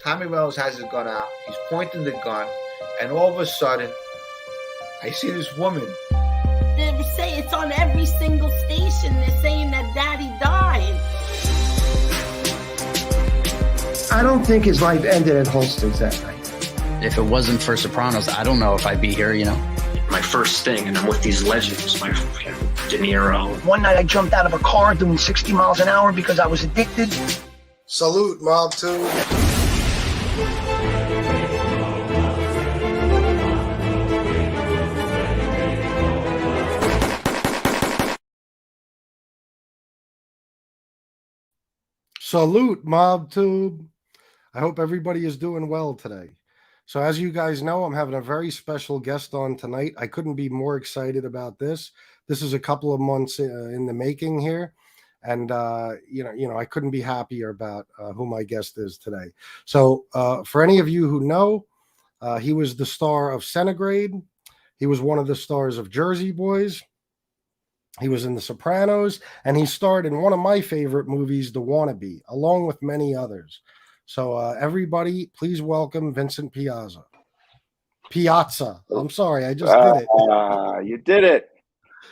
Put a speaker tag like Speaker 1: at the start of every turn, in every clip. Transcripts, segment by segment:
Speaker 1: Tommy Reynolds has his gun out. He's pointing the gun, and all of a sudden, I see this woman.
Speaker 2: They say it's on every single station. They're saying that Daddy died.
Speaker 3: I don't think his life ended at Holston's that night.
Speaker 4: If it wasn't for Sopranos, I don't know if I'd be here,
Speaker 5: My first thing, and I'm with these legends, De Niro.
Speaker 3: One night I jumped out of a car doing 60 miles an hour because I was addicted.
Speaker 6: Salute, Mob 2.
Speaker 7: Salute, MobTube. I hope everybody is doing well today. So as you guys know, I'm having a very special guest on tonight. I couldn't be more excited about this. This is a couple of months in the making here. And, I couldn't be happier about who my guest is today. So for any of you who know, he was the star of Centigrade. He was one of the stars of Jersey Boys. He was in The Sopranos, and he starred in one of my favorite movies, The Wannabe, along with many others. So everybody, please welcome Vincent Piazza. Piazza. I'm sorry, I just did it.
Speaker 8: You did it.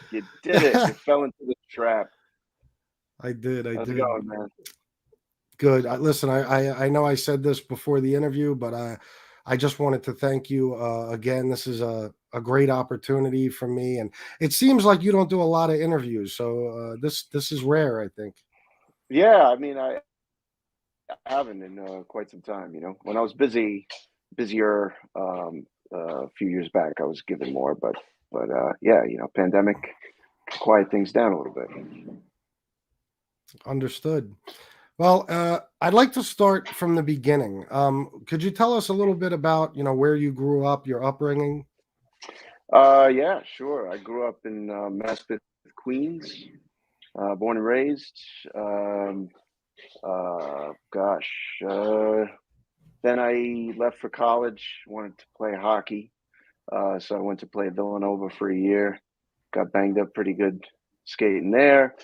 Speaker 8: You did it. You fell into the trap.
Speaker 7: I did.
Speaker 8: How's it going, man?
Speaker 7: Good. Listen, I know I said this before the interview, but I just wanted to thank you again. This is a great opportunity for me, and it seems like you don't do a lot of interviews, so this is rare, I think.
Speaker 8: Yeah, I mean, I haven't in quite some time. When I was busier a few years back, I was given more, but yeah, pandemic quiet things down a little bit.
Speaker 7: Understood. Well, I'd like to start from the beginning. Could you tell us a little bit about, where you grew up, your upbringing?
Speaker 8: Yeah, sure. I grew up in Maspeth, Queens, born and raised. Then I left for college, wanted to play hockey. So I went to play Villanova for a year, got banged up pretty good skating there,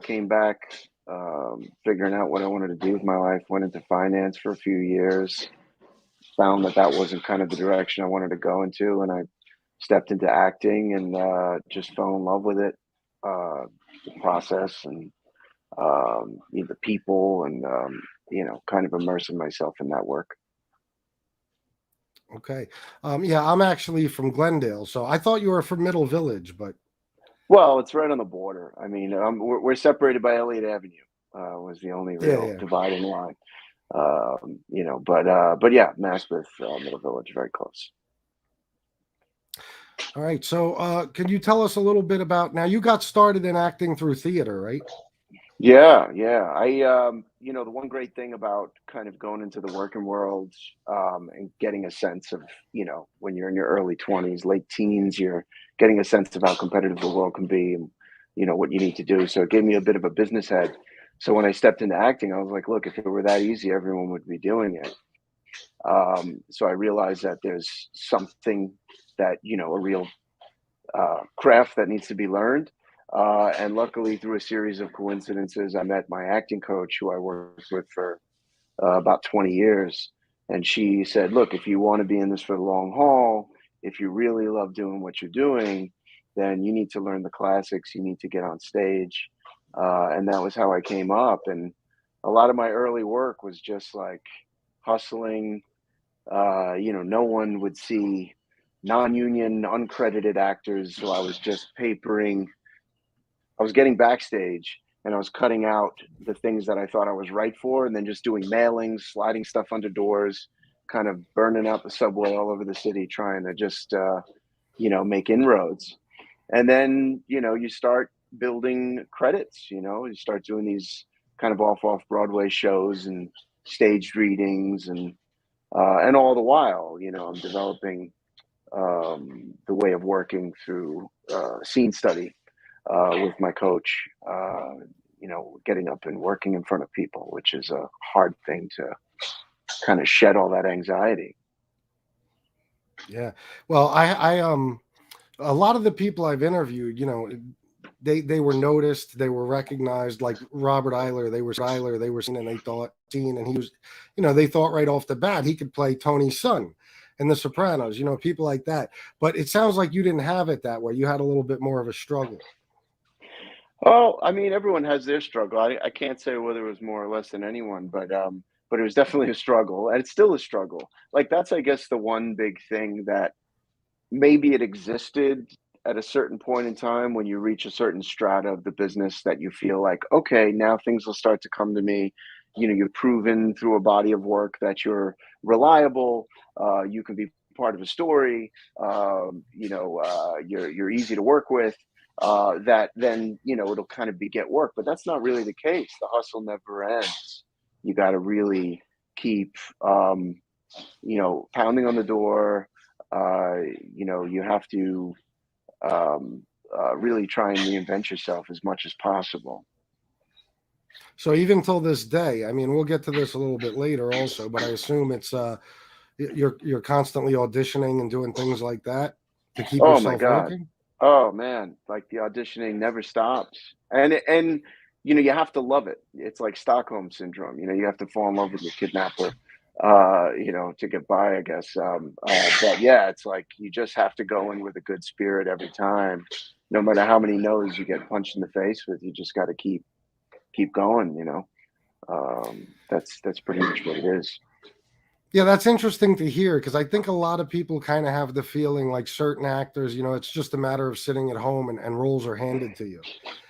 Speaker 8: came back, figuring out what I wanted to do with my life, went into finance for a few years, found that wasn't kind of the direction I wanted to go into, and I stepped into acting and just fell in love with it, the process and the people and, kind of immersing myself in that work.
Speaker 7: Okay. Yeah, I'm actually from Glendale, so I thought you were from Middle Village, but.
Speaker 8: Well, it's right on the border. I mean, we're separated by Elliott Avenue, was the only real dividing line. But yeah, Maspeth, Middle Village, very close.
Speaker 7: All right. So can you tell us a little bit about, now you got started in acting through theater, right?
Speaker 8: Yeah. I, the one great thing about kind of going into the working world and getting a sense of, when you're in your early 20s, late teens, you're getting a sense of how competitive the world can be and, what you need to do. So it gave me a bit of a business head. So when I stepped into acting, I was like, look, if it were that easy, everyone would be doing it. So I realized that there's something that, a real craft that needs to be learned. And luckily, through a series of coincidences, I met my acting coach, who I worked with for about 20 years. And she said, look, if you want to be in this for the long haul, if you really love doing what you're doing, then you need to learn the classics. You need to get on stage. And that was how I came up. And a lot of my early work was just like hustling. No one would see non-union, uncredited actors. So I was just papering. I was getting backstage and I was cutting out the things that I thought I was right for, and then just doing mailings, sliding stuff under doors, kind of burning out the subway all over the city, trying to just, make inroads. And then, you start building credits, you start doing these kind of off Broadway shows and staged readings and all the while, I'm developing the way of working through scene study. With my coach, getting up and working in front of people, which is a hard thing to kind of shed all that anxiety.
Speaker 7: Yeah. Well, I a lot of the people I've interviewed, they were noticed, they were recognized. Like Robert Eiler, they were seen and they thought seen, and he was, they thought right off the bat he could play Tony's son in The Sopranos. People like that. But it sounds like you didn't have it that way. You had a little bit more of a struggle.
Speaker 8: Oh, I mean, everyone has their struggle. I can't say whether it was more or less than anyone, but it was definitely a struggle, and it's still a struggle. Like that's, I guess, the one big thing that maybe it existed at a certain point in time when you reach a certain strata of the business that you feel like, okay, now things will start to come to me. You've proven through a body of work that you're reliable. You can be part of a story. You're easy to work with. That then it'll kind of beget work, but that's not really the case. The hustle never ends. You got to really keep pounding on the door. You have to really try and reinvent yourself as much as possible.
Speaker 7: So even till this day, I mean, we'll get to this a little bit later also, but I assume it's you're constantly auditioning and doing things like that to keep
Speaker 8: Oh
Speaker 7: yourself
Speaker 8: my God.
Speaker 7: working.
Speaker 8: Oh man, like the auditioning never stops. And you have to love it. It's like Stockholm syndrome. You have to fall in love with your kidnapper to get by, I guess. But yeah, it's like you just have to go in with a good spirit every time. No matter how many no's you get punched in the face with, you just got to keep going, That's pretty much what it is.
Speaker 7: Yeah, that's interesting to hear, because I think a lot of people kind of have the feeling like certain actors, it's just a matter of sitting at home and roles are handed to you.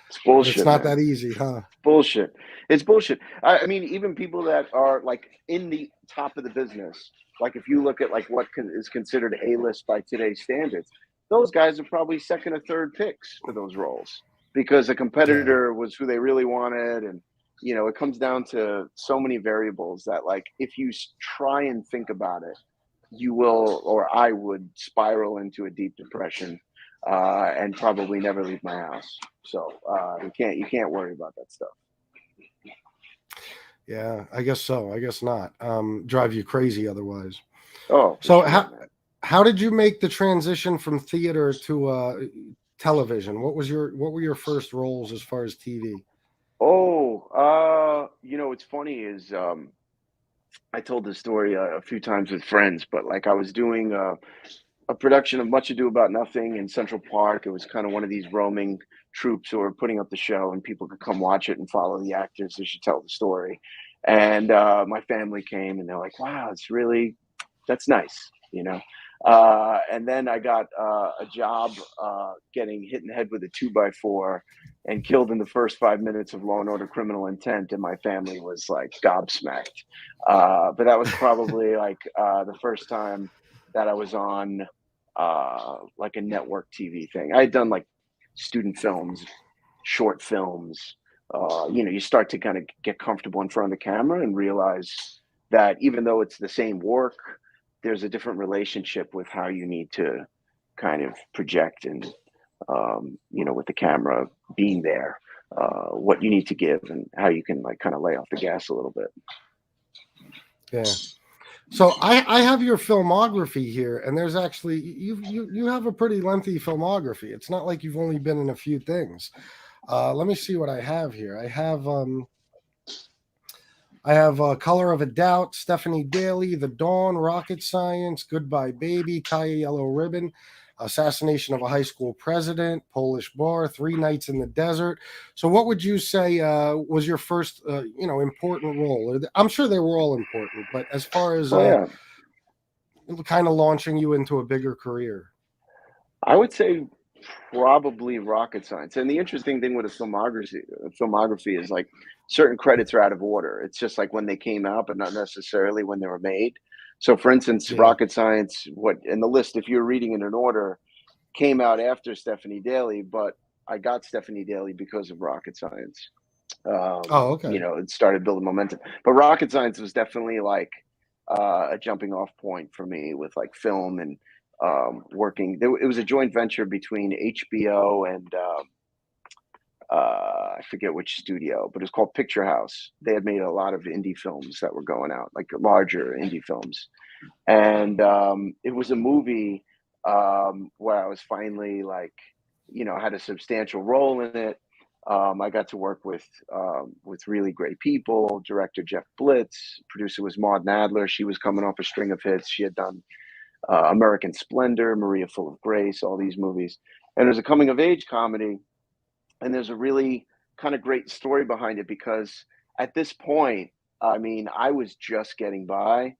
Speaker 8: It's bullshit.
Speaker 7: But it's not
Speaker 8: man.
Speaker 7: that easy, huh?
Speaker 8: Bullshit. It's bullshit. I mean, even people that are like in the top of the business, like if you look at like what is considered A-list by today's standards, those guys are probably second or third picks for those roles because a competitor was who they really wanted. And, it comes down to so many variables that like, if you try and think about it, you will, or I would spiral into a deep depression and probably never leave my house. So you can't worry about that stuff.
Speaker 7: Yeah, I guess so. I guess not. Drive you crazy otherwise.
Speaker 8: Oh,
Speaker 7: so
Speaker 8: sure,
Speaker 7: how did you make the transition from theater to television? What were your first roles as far as TV?
Speaker 8: Oh, what's funny is I told this story a few times with friends, but like I was doing a production of Much Ado About Nothing in Central Park. It was kind of one of these roaming troupes who were putting up the show, and people could come watch it and follow the actors as you tell the story. And my family came, and they're like, "Wow, that's nice," And then I got a job getting hit in the head with a 2x4 and killed in the first 5 minutes of Law and Order: Criminal Intent, and my family was like gobsmacked. But that was probably like the first time that I was on like a network TV thing. I had done like student films, short films. You start to kind of get comfortable in front of the camera and realize that even though it's the same work, there's a different relationship with how you need to kind of project and, with the camera being there, what you need to give and how you can like kind of lay off the gas a little bit.
Speaker 7: Yeah. So I have your filmography here, and there's actually you have a pretty lengthy filmography. It's not like you've only been in a few things. Let me see what I have here. I have Color of a Doubt, Stephanie Daly, The Dawn, Rocket Science, Goodbye Baby, Kaya Yellow Ribbon, Assassination of a High School President, Polish Bar, Three Nights in the Desert. So what would you say was your first, important role? I'm sure they were all important, but as far as kind of launching you into a bigger career?
Speaker 8: I would say probably Rocket Science. And the interesting thing with a filmography is like certain credits are out of order. It's just like when they came out, but not necessarily when they were made. So for instance, Rocket Science, what in the list, if you're reading in an order, came out after Stephanie Daly, but I got Stephanie Daly because of Rocket Science.
Speaker 7: Okay.
Speaker 8: It started building momentum. But Rocket Science was definitely like a jumping off point for me with like film and working. It was a joint venture between HBO and I forget which studio, but it was called Picture House. They had made a lot of indie films that were going out, like larger indie films. And it was a movie where I was finally like had a substantial role in it. I got to work with really great people. Director Jeff Blitz, producer was Maud Nadler. She was coming off a string of hits. She had done American Splendor, Maria Full of Grace, all these movies. And it was a coming of age comedy. And there's a really kind of great story behind it, because at this point, I mean, I was just getting by,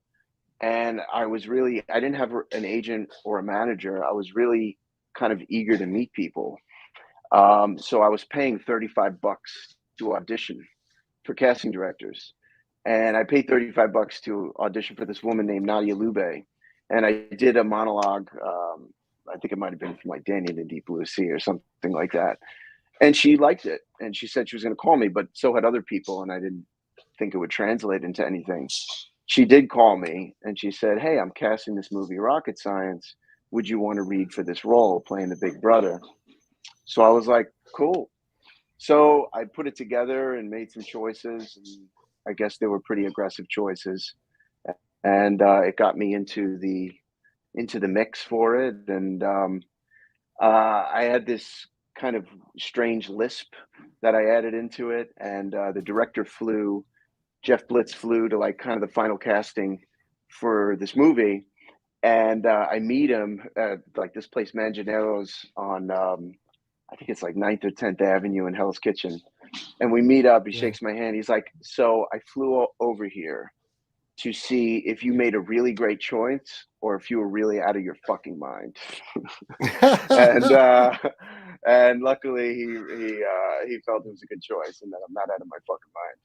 Speaker 8: and I didn't have an agent or a manager. I was really kind of eager to meet people. So I was paying $35 to audition for casting directors. And I paid $35 to audition for this woman named Nadia Lube. And I did a monologue. I think it might have been from like Danny and the Deep Blue Sea or something like that. And she liked it. And she said she was going to call me, but so had other people. And I didn't think it would translate into anything. She did call me and she said, "Hey, I'm casting this movie, Rocket Science. Would you want to read for this role, playing the big brother?" So I was like, cool. So I put it together and made some choices. And I guess they were pretty aggressive choices. And it got me into the mix for it. And I had this kind of strange lisp that I added into it. And the director Jeff Blitz flew to like kind of the final casting for this movie. And I meet him at like this place, Mangianero's on, I think it's like 9th or 10th Avenue in Hell's Kitchen. And we meet up, he shakes my hand. He's like, "So I flew over here to see if you made a really great choice or if you were really out of your fucking mind." And luckily he felt it was a good choice and that I'm not out of my fucking mind.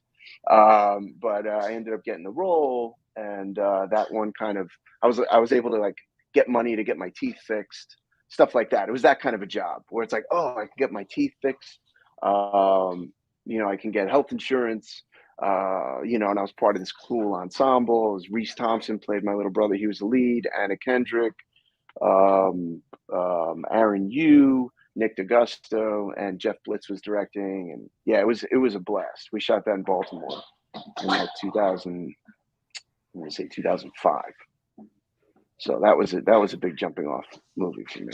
Speaker 8: But I ended up getting the role, and that one kind of I was able to like get money to get my teeth fixed, stuff like that. It was that kind of a job where it's like, oh, I can get my teeth fixed. I can get health insurance. And I was part of this cool ensemble. It was Reese Thompson played my little brother. He was the lead. Anna Kendrick, Aaron Yu, Nick DeGusto, and Jeff Blitz was directing. And yeah, it was a blast. We shot that in Baltimore in like 2005. So that was a big jumping off movie for me.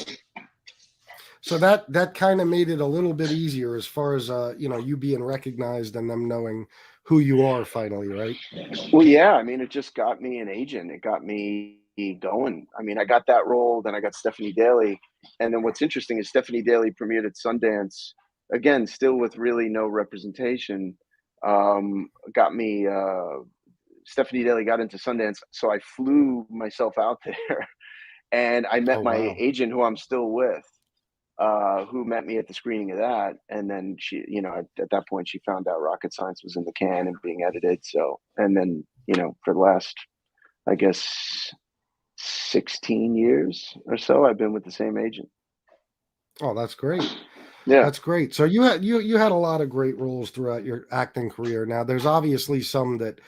Speaker 7: So that kind of made it a little bit easier as far as you being recognized and them knowing who you are finally, right?
Speaker 8: Well, yeah. I mean, it just got me an agent. It got me going. I mean, I got that role, then I got Stephanie Daly, and then what's interesting is Stephanie Daly premiered at Sundance, again, still with really no representation. Got me. Stephanie Daly got into Sundance, so I flew myself out there, and I met my agent, who I'm still with. Who met me at the screening of that. And then she, at that point she found out Rocket Science was in the can and being edited. So, and then, for the last, I guess, 16 years or so, I've been with the same agent.
Speaker 7: Oh, that's great.
Speaker 8: Yeah.
Speaker 7: That's great. So you had a lot of great roles throughout your acting career. Now there's obviously some that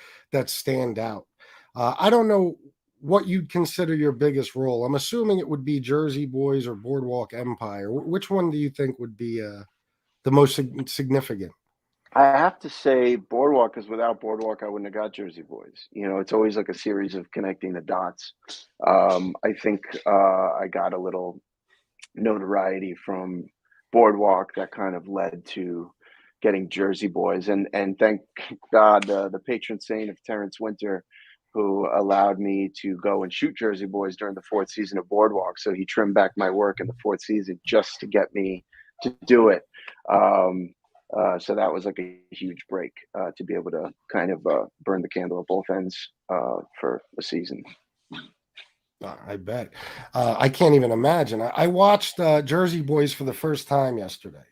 Speaker 7: stand out. I don't know what you'd consider your biggest role. I'm assuming it would be Jersey Boys or Boardwalk Empire. Which one do you think would be the most significant?
Speaker 8: I have to say Boardwalk, because without Boardwalk, I wouldn't have got Jersey Boys. It's always like a series of connecting the dots. I think I got a little notoriety from Boardwalk that kind of led to getting Jersey Boys. And thank God, the patron saint of Terrence Winter, who allowed me to go and shoot Jersey Boys during the 4th season of Boardwalk. So he trimmed back my work in the 4th season just to get me to do it. So that was like a huge break to be able to kind of burn the candle at both ends for a season.
Speaker 7: I bet. I can't even imagine. I watched Jersey Boys for the first time yesterday.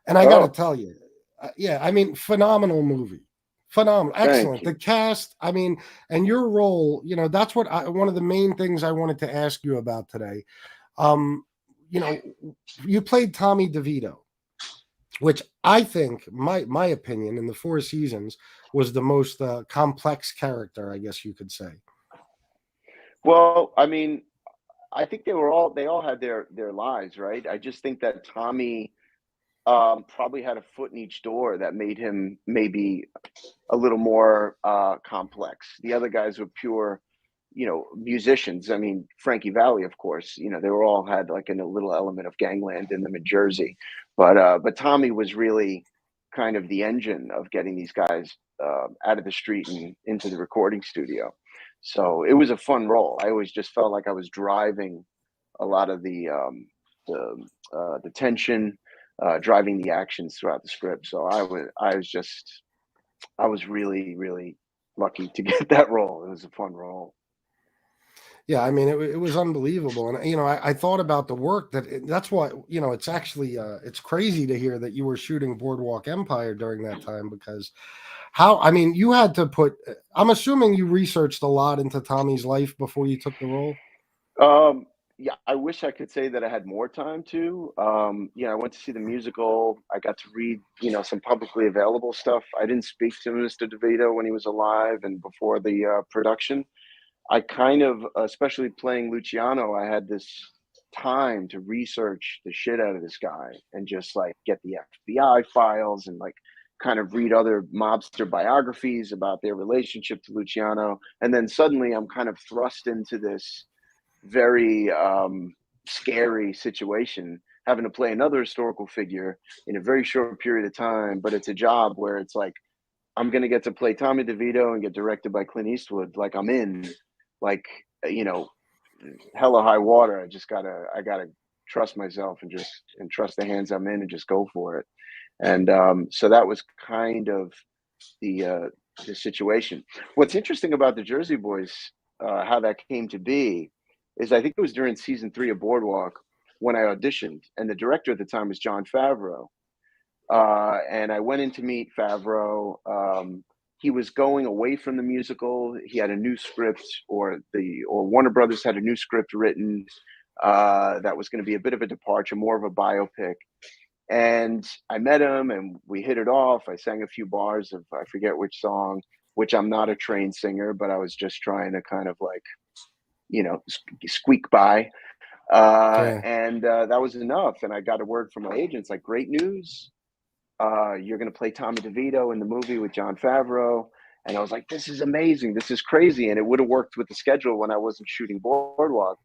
Speaker 7: And I got to tell you, phenomenal movie. Phenomenal. Excellent. The cast, and your role, that's what one of the main things I wanted to ask you about today. You played Tommy DeVito, which I think, my opinion, in the 4 seasons was the most complex character, I guess you could say.
Speaker 8: Well, I mean, I think they all had their lives, right? I just think that Tommy probably had a foot in each door that made him maybe a little more complex. The other guys were pure, musicians. I mean, Frankie Valli, of course, they were all had like a little element of gangland in them in Jersey, but Tommy was really kind of the engine of getting these guys out of the street and into the recording studio. So it was a fun role. I always just felt like I was driving a lot of the tension, driving the actions throughout the script. So I was really, really lucky to get that role. It was a fun role.
Speaker 7: Yeah, I mean, it was unbelievable, and I thought about the work that's why it's actually it's crazy to hear that you were shooting Boardwalk Empire during that time, because I mean, you had to put. I'm assuming you researched a lot into Tommy's life before you took the role.
Speaker 8: Yeah, I wish I could say that I had more time to. I went to see the musical. I got to read, some publicly available stuff. I didn't speak to Mr. DeVito when he was alive and before the production. I kind of, especially playing Luciano, I had this time to research the shit out of this guy and just like get the FBI files and like kind of read other mobster biographies about their relationship to Luciano. And then suddenly I'm kind of thrust into this very scary situation, having to play another historical figure in a very short period of time. But it's a job where it's like, I'm going to get to play Tommy DeVito and get directed by Clint Eastwood. Like I'm in, like, hella high water. I gotta trust myself and trust the hands I'm in and just go for it. And so that was kind of the situation. What's interesting about the Jersey Boys, how that came to be, is I think it was during season 3 of Boardwalk when I auditioned, and the director at the time was Jon Favreau. And I went in to meet Favreau. He was going away from the musical. He had a new script, or Warner Brothers had a new script written that was going to be a bit of a departure, more of a biopic. And I met him, and we hit it off. I sang a few bars of I forget which song, which I'm not a trained singer, but I was just trying to kind of like, squeak by. And that was enough. And I got a word from my agents, like, great news. You're going to play Tommy DeVito in the movie with Jon Favreau. And I was like, this is amazing. This is crazy. And it would have worked with the schedule when I wasn't shooting Boardwalk,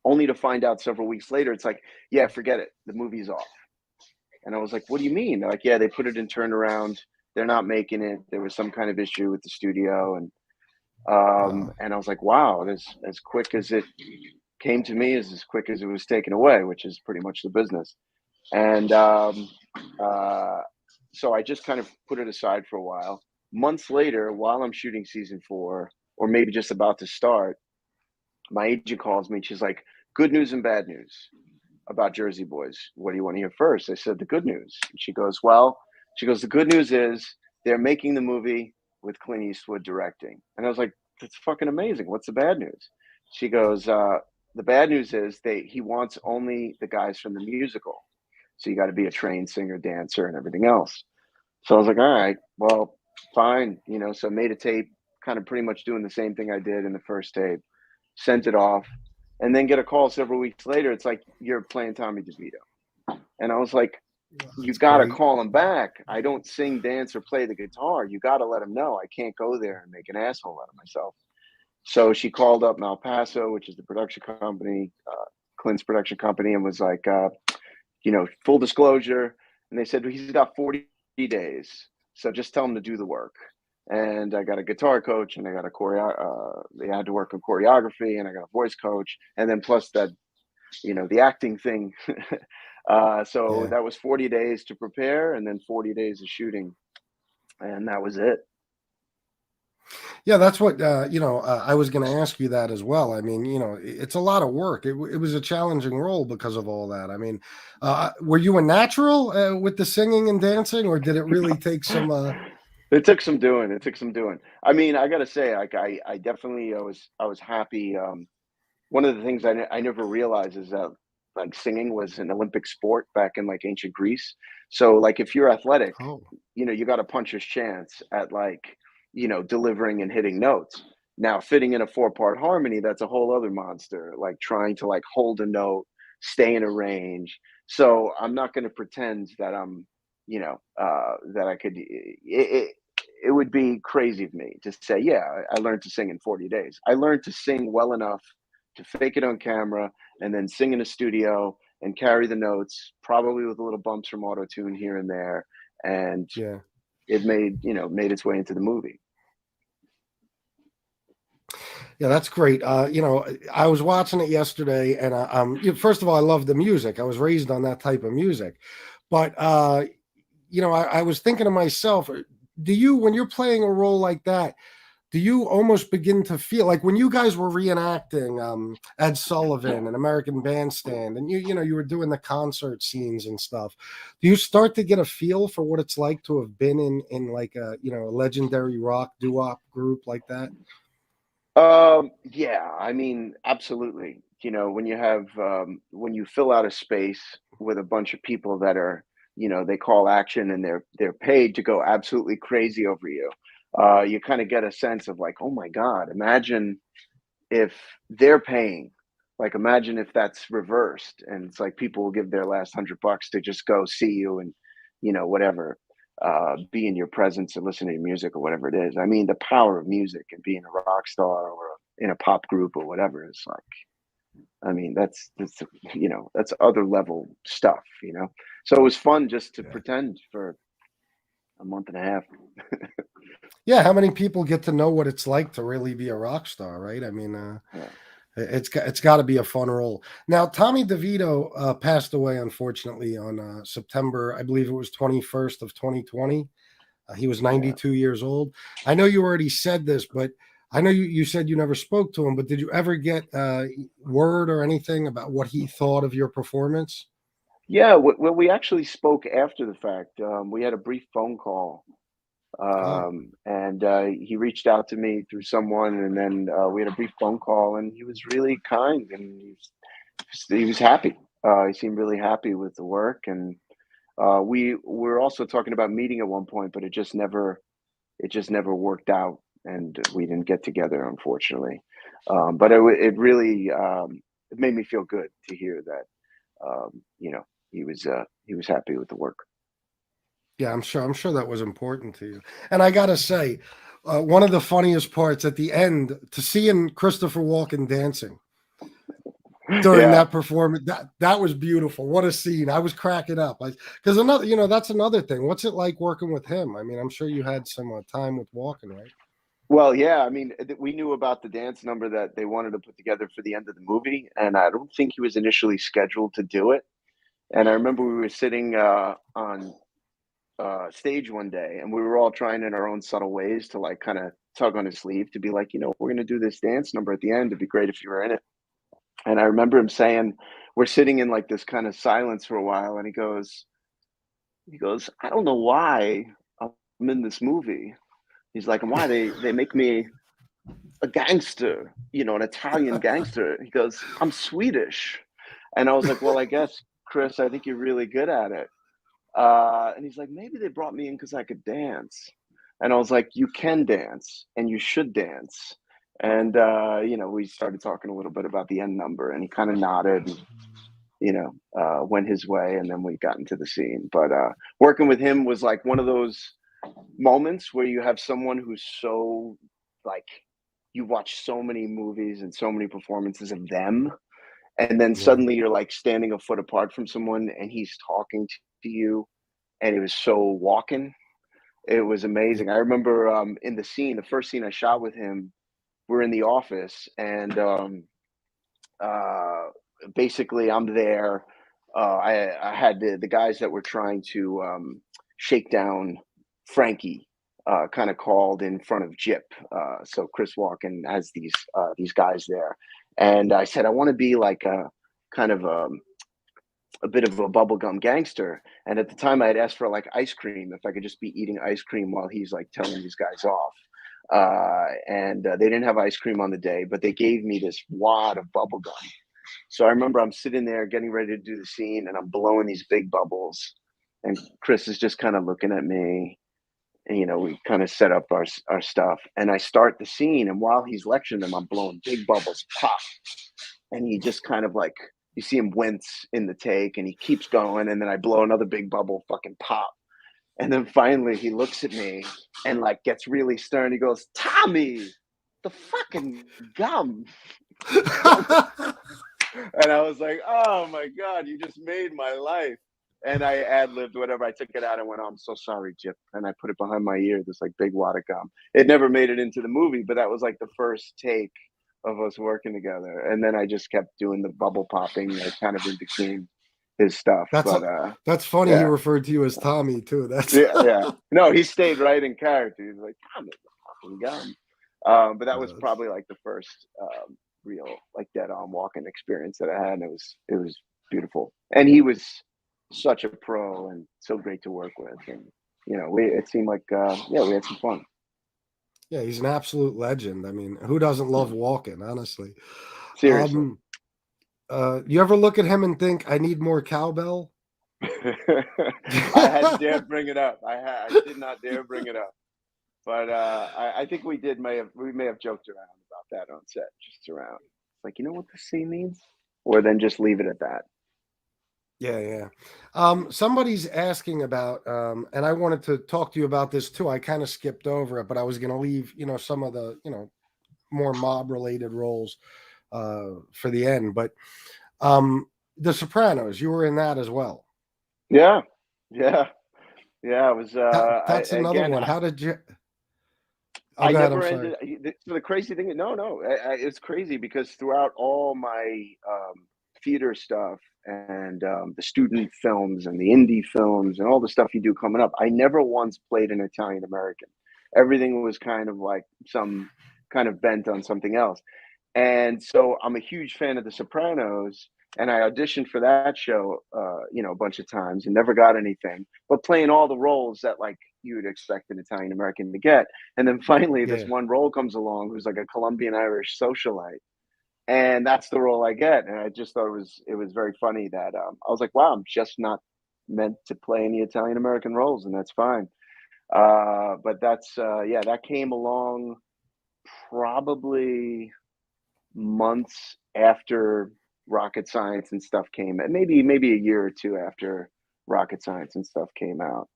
Speaker 8: only to find out several weeks later, it's like, yeah, forget it. The movie's off. And I was like, what do you mean? They're like, yeah, they put it in turnaround. They're not making it. There was some kind of issue with the studio. And I was like, wow, as quick as it came to me is as quick as it was taken away, which is pretty much the business. And so I just kind of put it aside for a while. Months later, while I'm shooting season 4, or maybe just about to start, my agent calls me. She's like, good news and bad news about Jersey Boys. What do you want to hear first? I said, the good news. And she goes, the good news is they're making the movie with Clint Eastwood directing. And I was like, that's fucking amazing. What's the bad news? She goes, the bad news is he wants only the guys from the musical. So you got to be a trained singer, dancer, and everything else. So I was like, all right, well, fine. So I made a tape, kind of pretty much doing the same thing I did in the first tape, sent it off, and then get a call several weeks later. It's like, you're playing Tommy DeVito. And I was like, you got to call him back. I don't sing, dance, or play the guitar. You got to let him know. I can't go there and make an asshole out of myself. So she called up Malpaso, which is the production company, Clint's production company, and was like, full disclosure. And they said, he's got 40 days. So just tell him to do the work. And I got a guitar coach, and I got they had to work on choreography, and I got a voice coach. And then plus that, the acting thing. That was 40 days to prepare, and then 40 days of shooting. And that was it.
Speaker 7: Yeah, that's what I was going to ask you that as well. I mean, it's a lot of work. It was a challenging role because of all that. I mean, were you a natural with the singing and dancing, or did it really take some?
Speaker 8: It took some doing. I mean, I got to say, like, I definitely I was happy. One of the things I never realized is that like singing was an Olympic sport back in like ancient Greece. So like if you're athletic, you got a puncher's chance at like, delivering and hitting notes. Now fitting in a 4-part harmony, that's a whole other monster, like trying to like hold a note, stay in a range. So I'm not going to pretend that I'm, that I could, it would be crazy of me to say, yeah, I learned to sing in 40 days. I learned to sing well enough to fake it on camera and then sing in a studio and carry the notes, probably with a little bumps from auto tune here and there. And
Speaker 7: Yeah.
Speaker 8: it made its way into the movie.
Speaker 7: Yeah, that's great. I was watching it yesterday, and first of all, I love the music. I was raised on that type of music, but I was thinking to myself, do you, when you're playing a role like that, do you almost begin to feel like when you guys were reenacting Ed Sullivan and American Bandstand, and you were doing the concert scenes and stuff? Do you start to get a feel for what it's like to have been in like a legendary rock doo-wop group like that?
Speaker 8: Yeah, I mean, absolutely. When you have when you fill out a space with a bunch of people that are, they call action and they're paid to go absolutely crazy over you. You kind of get a sense of like, oh my God, imagine if they're paying. Like, imagine if that's reversed, and it's like people will give their last $100 to just go see you and, whatever, be in your presence and listen to your music or whatever it is. I mean, the power of music and being a rock star or in a pop group or whatever is like, I mean, that's other level stuff. So it was fun just to pretend for a month and a half.
Speaker 7: Yeah, how many people get to know what it's like to really be a rock star, right? I mean,
Speaker 8: Yeah.
Speaker 7: it's got to be a fun role. Now, Tommy DeVito passed away unfortunately on September, I believe it was 21st of 2020. He was 92 years old. I know you already said this, but I know you said you never spoke to him, but did you ever get word or anything about what he thought of your performance?
Speaker 8: Yeah, well, we actually spoke after the fact. We had a brief phone call,
Speaker 7: Oh,
Speaker 8: and he reached out to me through someone, and then we had a brief phone call, and he was really kind, and he was happy. He seemed really happy with the work, and we were also talking about meeting at one point, but it just never worked out, and we didn't get together, unfortunately. But it really it made me feel good to hear that he was happy with the work.
Speaker 7: yeah, I'm sure. I'm sure that was important to you. And I gotta say, one of the funniest parts at the end to seeing Christopher Walken dancing during
Speaker 8: Yeah.
Speaker 7: that performance, that was beautiful. What a scene! I was cracking up. Because that's another thing. What's it like working with him? I mean, I'm sure you had some time with Walken, right?
Speaker 8: Well, yeah, I mean, we knew about the dance number that they wanted to put together for the end of the movie, and I don't think he was initially scheduled to do it. And I remember we were sitting on stage one day, and we were all trying in our own subtle ways to like kind of tug on his sleeve to be like, we're going to do this dance number at the end. It'd be great if you were in it. And I remember him saying, we're sitting in like this kind of silence for a while, and he goes, I don't know why I'm in this movie. He's like, and why they make me a gangster, an Italian gangster. He goes, I'm Swedish. And I was like, well, I guess, Chris, I think you're really good at it. And he's like, maybe they brought me in because I could dance. And I was like, you can dance and you should dance. And, we started talking a little bit about the end number, and he kind of nodded and, went his way. And then we got into the scene. But working with him was like one of those moments where you have someone who's so like, you watch so many movies and so many performances of them, and then
Speaker 7: Yeah.
Speaker 8: suddenly you're like standing a foot apart from someone and he's talking to you, and it was so walking. It was amazing. I remember in the first scene I shot with him, we're in the office, and uh, basically I'm there. I had the guys that were trying to shake down Frankie kind of called in front of Jip. So Chris Walken has these guys there, and I said I want to be like a kind of a bit of a bubblegum gangster. And at the time, I had asked for like ice cream, if I could just be eating ice cream while he's like telling these guys off. And they didn't have ice cream on the day, but they gave me this wad of bubble gum. So I remember I'm sitting there getting ready to do the scene, and I'm blowing these big bubbles, and Chris is just kind of looking at me. And we kind of set up our stuff, and I start the scene, and while he's lecturing them, I'm blowing big bubbles, pop, and he just kind of like, you see him wince in the take, and he keeps going, and then I blow another big bubble, fucking pop. And then finally he looks at me and like gets really stern. He goes, Tommy, the fucking gum. And I was like, oh my God, you just made my life. And I ad-libbed whatever. I took it out and went, oh, I'm so sorry, Jip. And I put it behind my ear, this like big wad of gum. It never made it into the movie, but that was like the first take of us working together. And then I just kept doing the bubble popping, like kind of in between his stuff.
Speaker 7: That's funny.
Speaker 8: Yeah.
Speaker 7: He referred to you as Tommy too. That's
Speaker 8: yeah. No, he stayed right in character. He's like, Tommy, the fucking gum. But that was probably like the first real like dead on walking experience that I had, and it was beautiful. And he was such a pro and so great to work with, and you know, it seemed like we had some fun.
Speaker 7: Yeah, he's an absolute legend. I mean, who doesn't love walking, honestly?
Speaker 8: Seriously.
Speaker 7: You ever look at him and think, I need more cowbell?
Speaker 8: I hadn't dared bring it up. I did not dare bring it up. But I think we may have joked around about that on set, just around. Like, you know what this scene needs? Or then just leave it at that.
Speaker 7: Yeah. Somebody's asking about, and I wanted to talk to you about this too. I kind of skipped over it, but I was going to leave, some of the, more mob related roles for the end. But The Sopranos, you were in that as well.
Speaker 8: Yeah. It was.
Speaker 7: That's another one. How did you?
Speaker 8: I never ended. So the crazy thing, it's crazy because throughout all my theater stuff and the student films and the indie films and all the stuff you do coming up, I never once played an Italian American. Everything was kind of like some kind of bent on something else. And so I'm a huge fan of The Sopranos, and I auditioned for that show, a bunch of times and never got anything, but playing all the roles that like you would expect an Italian American to get. And then finally this one role comes along who's like a Colombian Irish socialite. And that's the role I get. And I just thought it was very funny that I was like, wow, I'm just not meant to play any Italian American roles, and that's fine. But that's that came along probably months after Rocket Science and stuff came, and maybe a year or two after Rocket Science and stuff came out.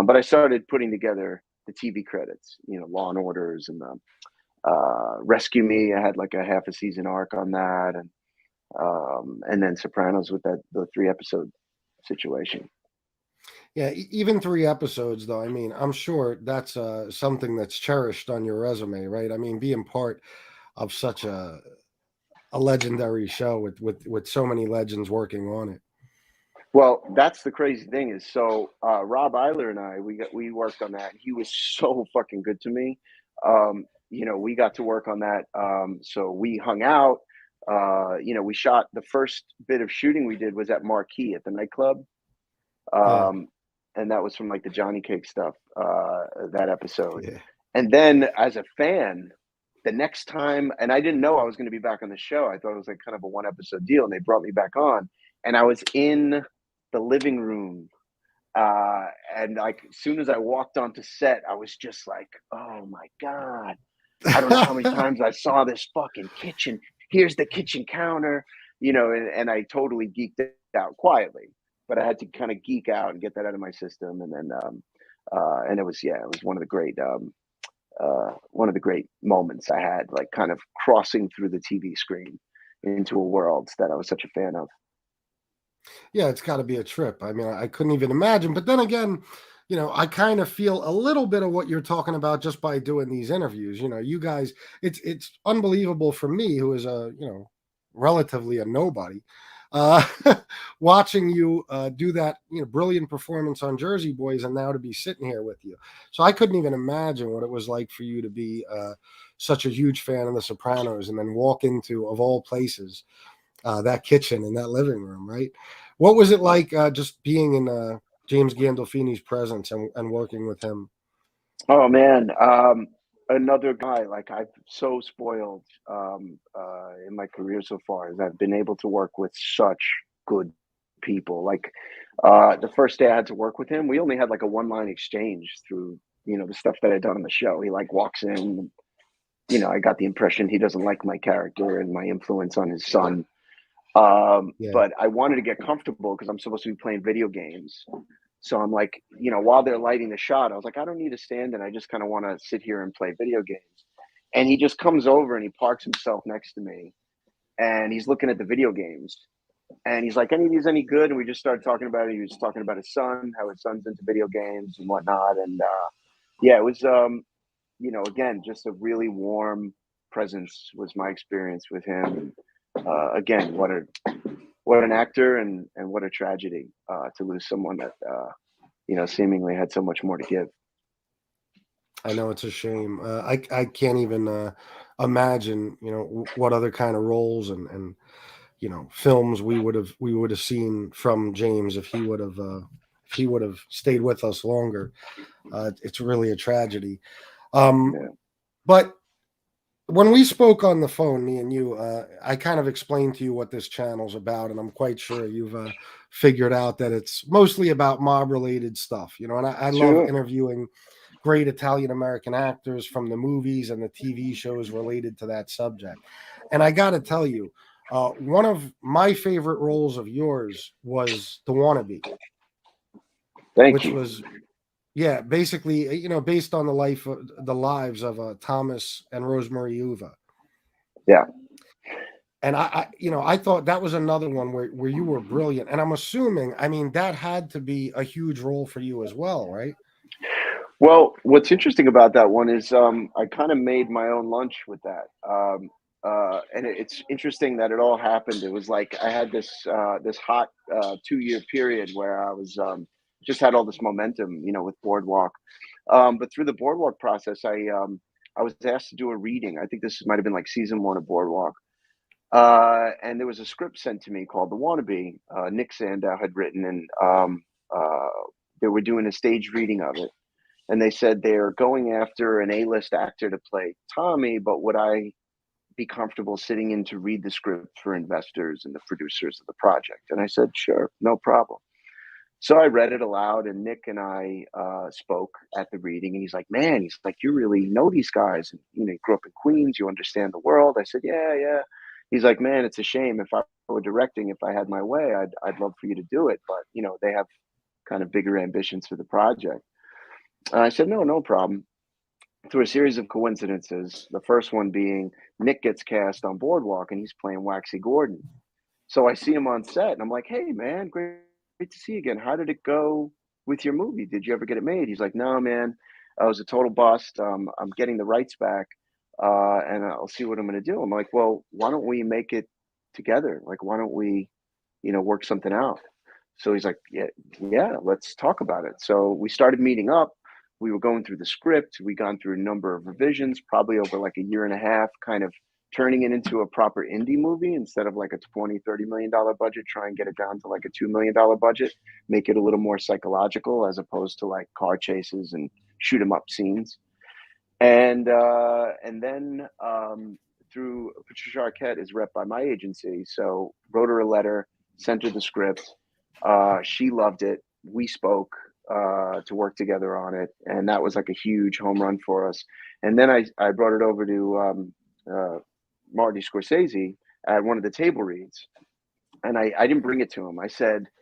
Speaker 8: But I started putting together the TV credits, Law and Orders and Rescue Me. I had like a half a season arc on that, and then Sopranos with the 3-episode situation.
Speaker 7: Yeah, even 3 episodes though. I mean, I'm sure that's something that's cherished on your resume, right? I mean, being part of such a legendary show with so many legends working on it.
Speaker 8: Well, that's the crazy thing is, so Rob Eiler and I, we worked on that. He was so fucking good to me. We got to work on that. So we hung out. We shot the first bit of shooting we did was at Marquee at the nightclub. And that was from like the Johnny Cake stuff, that episode. Yeah. And then as a fan, the next time, and I didn't know I was going to be back on the show. I thought it was like kind of a 1-episode deal, and they brought me back on, and I was in the living room. And like, as soon as I walked onto set, I was just like, oh my God, I don't know how many times I saw this fucking kitchen. Here's the kitchen counter, and I totally geeked out quietly, but I had to kind of geek out and get that out of my system. And then, and it was one of the great moments I had, like kind of crossing through the TV screen into a world that I was such a fan of.
Speaker 7: Yeah, it's got to be a trip. I mean, I couldn't even imagine. But then again, I kind of feel a little bit of what you're talking about just by doing these interviews. You guys, it's unbelievable for me, who is relatively a nobody, watching you do that brilliant performance on Jersey Boys, and now to be sitting here with you. So I couldn't even imagine what it was like for you to be such a huge fan of The Sopranos and then walk into, of all places, that kitchen and that living room, right? What was it like just being in James Gandolfini's presence and working with him?
Speaker 8: Oh man, another guy. Like, I've so spoiled in my career so far, is I've been able to work with such good people. Like the first day I had to work with him, we only had like a 1-line exchange through the stuff that I'd done on the show. He like walks in, I got the impression he doesn't like my character and my influence on his son. But I wanted to get comfortable because I'm supposed to be playing video games. So I'm like, while they're lighting the shot, I was like, I don't need to stand, and I just kind of want to sit here and play video games. And he just comes over and he parks himself next to me, and he's looking at the video games. And he's like, any of these any good? And we just started talking about it. He was talking about his son, how his son's into video games and whatnot. And yeah, it was, again, just a really warm presence was my experience with him. Again, what an actor, and what a tragedy to lose someone that seemingly had so much more to give.
Speaker 7: I know it's a shame. I can't even imagine, what other kind of roles and films we would have seen from James if he would have stayed with us longer. It's really a tragedy.
Speaker 8: Yeah.
Speaker 7: But when we spoke on the phone, me and you, I kind of explained to you what this channel's about, and I'm quite sure you've figured out that it's mostly about mob-related stuff, and I
Speaker 8: Sure.
Speaker 7: love interviewing great Italian-American actors from the movies and the TV shows related to that subject. And I got to tell you, one of my favorite roles of yours was The Wannabe.
Speaker 8: Thank you.
Speaker 7: Was, yeah, basically, based on the lives of Thomas and Rosemary Uva.
Speaker 8: Yeah.
Speaker 7: And I thought that was another one where you were brilliant. And I'm assuming, that had to be a huge role for you as well, right?
Speaker 8: Well, what's interesting about that one is I kind of made my own lunch with that. And it's interesting that it all happened. It was like I had this hot 2-year period where I was just had all this momentum, with Boardwalk. But through the Boardwalk process, I was asked to do a reading. I think this might have been like season 1 of Boardwalk. And there was a script sent to me called The Wannabe. Nick Sandow had written, and they were doing a stage reading of it. And they said they're going after an A-list actor to play Tommy, but would I be comfortable sitting in to read the script for investors and the producers of the project? And I said, sure, no problem. So I read it aloud, and Nick and I spoke at the reading, and he's like, you really know these guys. And, you grew up in Queens, you understand the world. I said, yeah. He's like, man, it's a shame. If I were directing, if I had my way, I'd love for you to do it. But, they have kind of bigger ambitions for the project. And I said, no problem. Through a series of coincidences, the first one being Nick gets cast on Boardwalk, and he's playing Waxy Gordon. So I see him on set, and I'm like, hey, man, great to see you again. How did it go with your movie? Did you ever get it made? He's like, no, man, I was a total bust. I'm getting the rights back, and I'll see what I'm going to do. I'm like, well, why don't we make it together? Like, why don't we, work something out? So he's like, yeah, let's talk about it. So we started meeting up. We were going through the script. We'd gone through a number of revisions, probably over like a year and a half, kind of turning it into a proper indie movie instead of like a $20-30 million budget. Try and get it down to like a $2 million budget, make it a little more psychological as opposed to like car chases and shoot 'em up scenes. And then through Patricia Arquette is rep by my agency, so wrote her a letter, sent her the script. She loved it. We spoke to work together on it, and that was like a huge home run for us. And then I brought it over to Marty Scorsese at one of the table reads, and I didn't bring it to him. I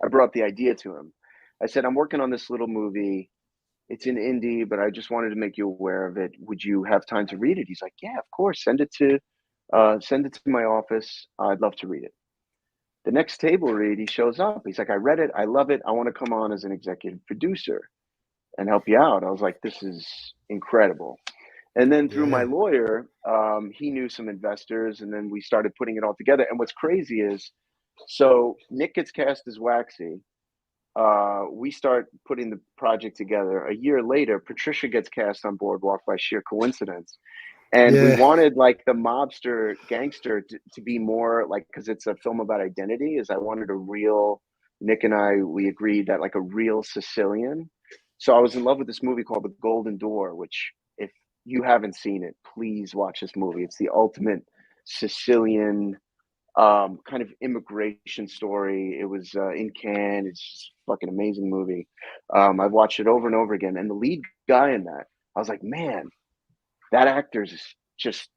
Speaker 8: brought the idea to him. I said, I'm working on this little movie. It's an indie, but I just wanted to make you aware of it. Would you have time to read it? He's like, yeah, of course. Send it to my office. I'd love to read it. The next table read, he shows up. He's like, I read it. I love it. I want to come on as an executive producer and help you out. I was like, this is incredible. And then through my lawyer, he knew some investors, and then we started putting it all together. And what's crazy is, so Nick gets cast as Waxy. We start putting the project together. A year later, Patricia gets cast on Boardwalk by sheer coincidence. And we wanted like the mobster gangster to be more like, because it's a film about identity, is I wanted a real, Nick and I, we agreed that like a real Sicilian. So I was in love with this movie called The Golden Door, which if you haven't seen it, please watch this movie. It's the ultimate Sicilian kind of immigration story. It was in Cannes. It's just a fucking amazing movie. I've watched it over and over again. And the lead guy in that, I was like, man, that actor's just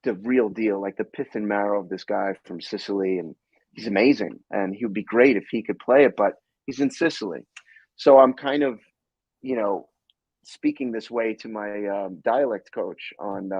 Speaker 8: the real deal, like the pith and marrow of this guy from Sicily. And he's amazing. And he would be great if he could play it, but he's in Sicily. So I'm kind of, you know, speaking this way to my dialect coach on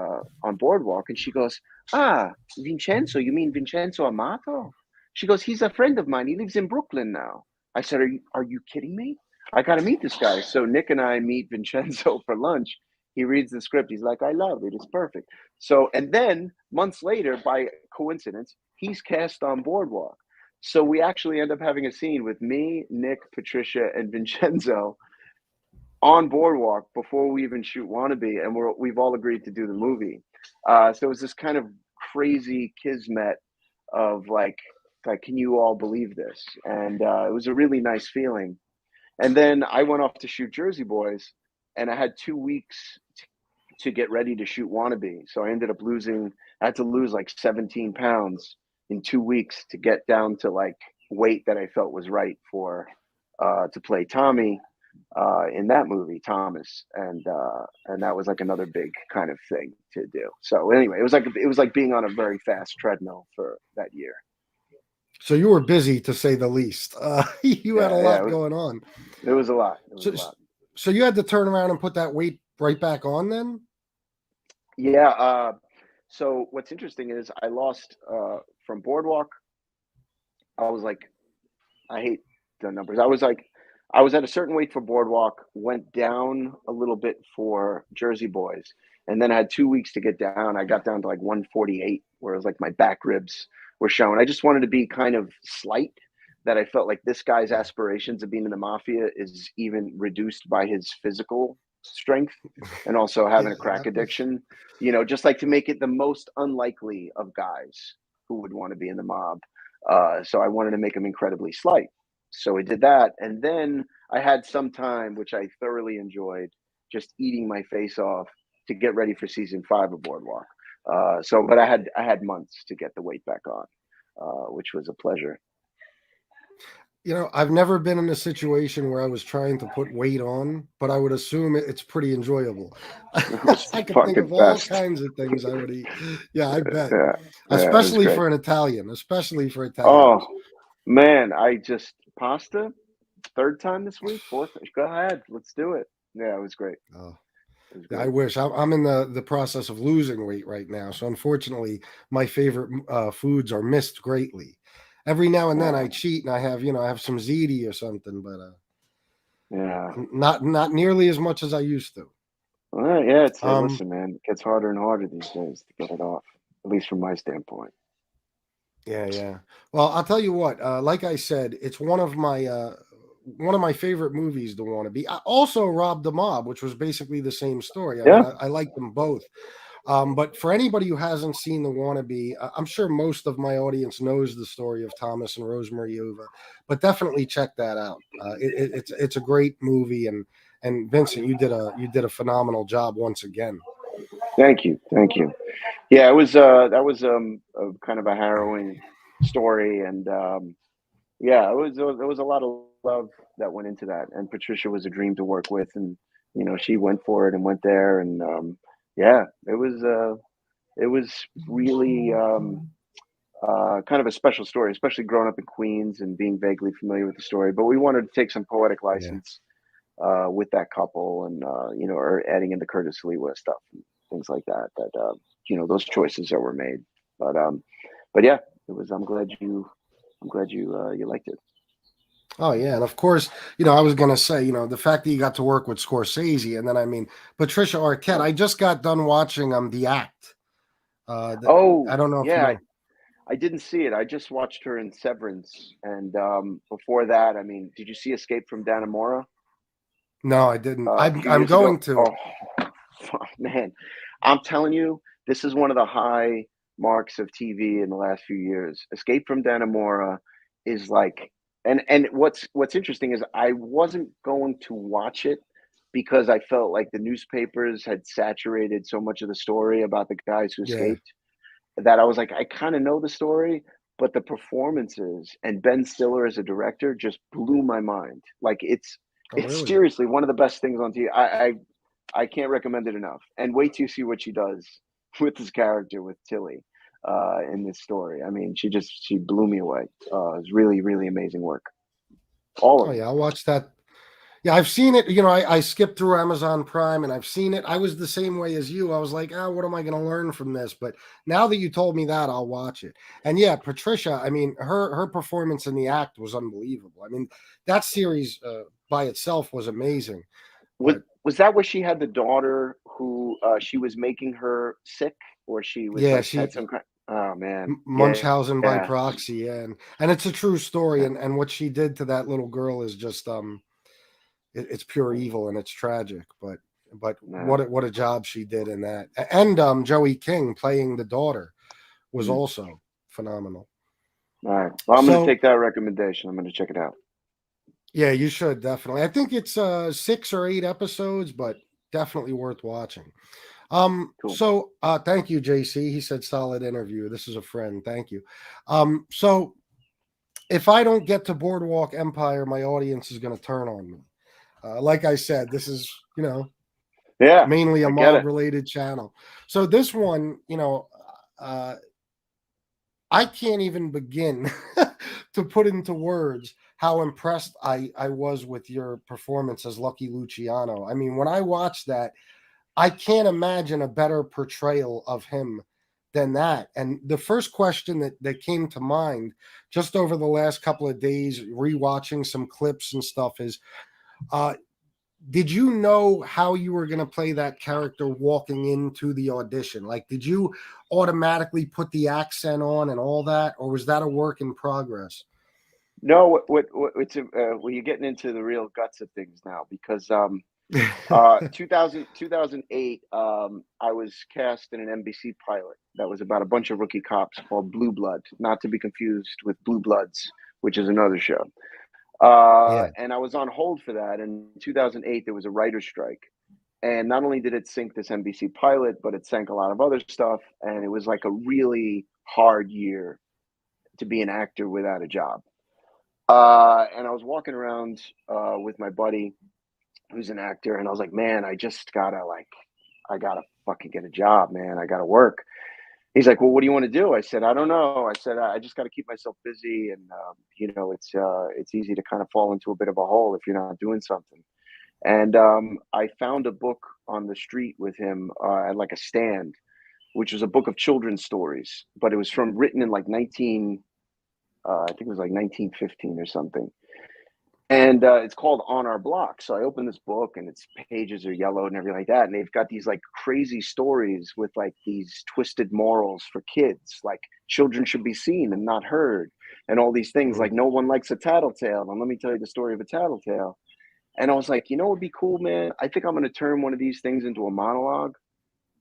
Speaker 8: Boardwalk, and she goes, "Ah, Vincenzo, you mean Vincenzo Amato?" She goes, "He's a friend of mine. He lives in Brooklyn now." I said, "Are you kidding me? I got to meet this guy." So Nick and I meet Vincenzo for lunch. He reads the script. He's like, "I love it. It's perfect." So, and then months later, by coincidence, he's cast on Boardwalk. So we actually end up having a scene with me, Nick, Patricia, and Vincenzo on Boardwalk before we even shoot Wannabe, and we've all agreed to do the movie. So it was this kind of crazy kismet of like, can you all believe this? And it was a really nice feeling. And then I went off to shoot Jersey Boys, and I had 2 weeks to get ready to shoot Wannabe. So I ended up losing. I had to lose like 17 pounds in 2 weeks to get down to like weight that I felt was right for to play Tommy in that movie, Thomas, and that was like another big kind of thing to do. So anyway, it was like being on a very fast treadmill for that year.
Speaker 7: So you were busy, to say the least. You had a lot
Speaker 8: it
Speaker 7: going on.
Speaker 8: was a lot. It was
Speaker 7: So,
Speaker 8: a lot.
Speaker 7: so you had to turn around and put that weight right back on then?
Speaker 8: Yeah. So what's interesting is I lost from Boardwalk. I was like, I hate the numbers. I was at a certain weight for Boardwalk, went down a little bit for Jersey Boys, and then I had 2 weeks to get down. I got down to like 148, where it was like my back ribs were showing. I just wanted to be kind of slight, that I felt like this guy's aspirations of being in the mafia is even reduced by his physical strength and also having a crack addiction, you know, just like to make it the most unlikely of guys who would want to be in the mob. So I wanted to make him incredibly slight. So we did that. And then I had some time, which I thoroughly enjoyed, just eating my face off to get ready for season 5 of Boardwalk. But I had months to get the weight back on, which was a pleasure.
Speaker 7: You know, I've never been in a situation where I was trying to put weight on, but I would assume it's pretty enjoyable. I could think of all kinds of things I would eat. Yeah, I bet.
Speaker 8: Yeah,
Speaker 7: Especially for an Italian, especially for Italians.
Speaker 8: Oh man, pasta, third time this week, fourth. Go ahead, let's do it. Yeah, it was great.
Speaker 7: Oh,
Speaker 8: It was
Speaker 7: yeah,
Speaker 8: great.
Speaker 7: I wish. I'm in the process of losing weight right now. So unfortunately, my favorite foods are missed greatly. Every now and then I cheat and I have some ziti or something, but
Speaker 8: Yeah.
Speaker 7: not nearly as much as I used to.
Speaker 8: Yeah, listen, man, it gets harder and harder these days to get it off, at least from my standpoint.
Speaker 7: Yeah. Well, I'll tell you what. Like I said, it's one of my favorite movies to want to be. I also Rob the Mob, which was basically the same story. I mean, I like them both. But for anybody who hasn't seen The Wannabe, I'm sure most of my audience knows the story of Thomas and Rosemary Uva, but definitely check that out. It's a great movie, and Vincent, you did a phenomenal job once again.
Speaker 8: Thank you. Yeah, it was that was a kind of a harrowing story, and yeah, there was a lot of love that went into that, and Patricia was a dream to work with, and you know she went for it and went there, and yeah, it was really kind of a special story, especially growing up in Queens and being vaguely familiar with the story. But we wanted to take some poetic license with that couple, and you know, or adding in the Curtis Lewa stuff and things like that. You know, those choices that were made. But yeah, it was. I'm glad you you liked it.
Speaker 7: Oh yeah, and of course, I was gonna say, the fact that you got to work with Scorsese, and then I mean Patricia Arquette. I just got done watching The Act. I don't know if you
Speaker 8: yeah,
Speaker 7: know.
Speaker 8: I didn't see it. I just watched her in Severance, and before that, I mean, did you see Escape from Dannemora?
Speaker 7: No, I didn't.
Speaker 8: A few
Speaker 7: I'm
Speaker 8: years ago?
Speaker 7: going to.
Speaker 8: Oh, man, I'm telling you, this is one of the high marks of TV in the last few years. Escape from Dannemora is like, and what's interesting is I wasn't going to watch it because I felt like the newspapers had saturated so much of the story about the guys who
Speaker 7: Yeah.
Speaker 8: escaped that I was like, I kind of know the story, but the performances and Ben Stiller as a director just blew my mind. Like it's
Speaker 7: Really?
Speaker 8: seriously one of the best things on TV. I can't recommend it enough. And wait till you see what she does with this character with Tilly in this story. I mean, she blew me away. It's really, really amazing work. All of it.
Speaker 7: Yeah, I'll watch that. Yeah, I've seen it. You know, I skipped through Amazon Prime and I've seen it. I was the same way as you. I was like, oh, what am I going to learn from this? But now that you told me that, I'll watch it. And yeah, Patricia, I mean, her performance in the act was unbelievable. I mean, that series by itself was amazing.
Speaker 8: Was
Speaker 7: But
Speaker 8: was that where she had the daughter who she was making her sick, or she was
Speaker 7: yeah,
Speaker 8: like
Speaker 7: she
Speaker 8: had some kind? Oh man,
Speaker 7: Munchausen by
Speaker 8: yeah,
Speaker 7: proxy, yeah, and it's a true story.
Speaker 8: yeah.
Speaker 7: And what she did to that little girl is just it's pure evil and it's tragic. But
Speaker 8: Yeah.
Speaker 7: what a job she did in that. And Joey King playing the daughter was
Speaker 8: Mm.
Speaker 7: also phenomenal.
Speaker 8: All right. Well, I'm going to
Speaker 7: So
Speaker 8: take that recommendation. I'm going to check it out.
Speaker 7: yeah, you should definitely. I think it's 6 or 8 episodes, but definitely worth watching.
Speaker 8: Cool.
Speaker 7: So thank you, JC. He said solid interview. This is a friend. Thank you. So if I don't get to Boardwalk Empire, my audience is going to turn on me. Like I said, this is,
Speaker 8: Yeah,
Speaker 7: mainly a
Speaker 8: I get
Speaker 7: mob
Speaker 8: it.
Speaker 7: related channel. So this one, I can't even begin to put into words how impressed I was with your performance as Lucky Luciano. I mean, when I watched that, I can't imagine a better portrayal of him than that. And the first question that came to mind just over the last couple of days, rewatching some clips and stuff, is did you know how you were going to play that character walking into the audition? Like, did you automatically put the accent on and all that, or was that a work in progress?
Speaker 8: No, it's well, you're getting into the real guts of things now, because 2008, I was cast in an NBC pilot that was about a bunch of rookie cops called Blue Blood, not to be confused with Blue Bloods, which is another show.
Speaker 7: Yeah.
Speaker 8: And I was on hold for that. In 2008, there was a writer's strike. And not only did it sink this NBC pilot, but it sank a lot of other stuff. And it was like a really hard year to be an actor without a job. And I was walking around with my buddy who's an actor, and I was like, man, I gotta fucking get a job, man. I gotta work. He's like, well, what do you want to do? I said, I don't know. I said, I just got to keep myself busy, and it's easy to kind of fall into a bit of a hole if you're not doing something. And I found a book on the street with him at like a stand, which was a book of children's stories, but it was written in like I think it was like 1915 or something. And it's called On Our Block. So I opened this book, and its pages are yellow and everything like that. And they've got these like crazy stories with like these twisted morals for kids, like children should be seen and not heard, and all these things, like no one likes a tattletale. And let me tell you the story of a tattletale. And I was like, what would be cool, man? I think I'm going to turn one of these things into a monologue,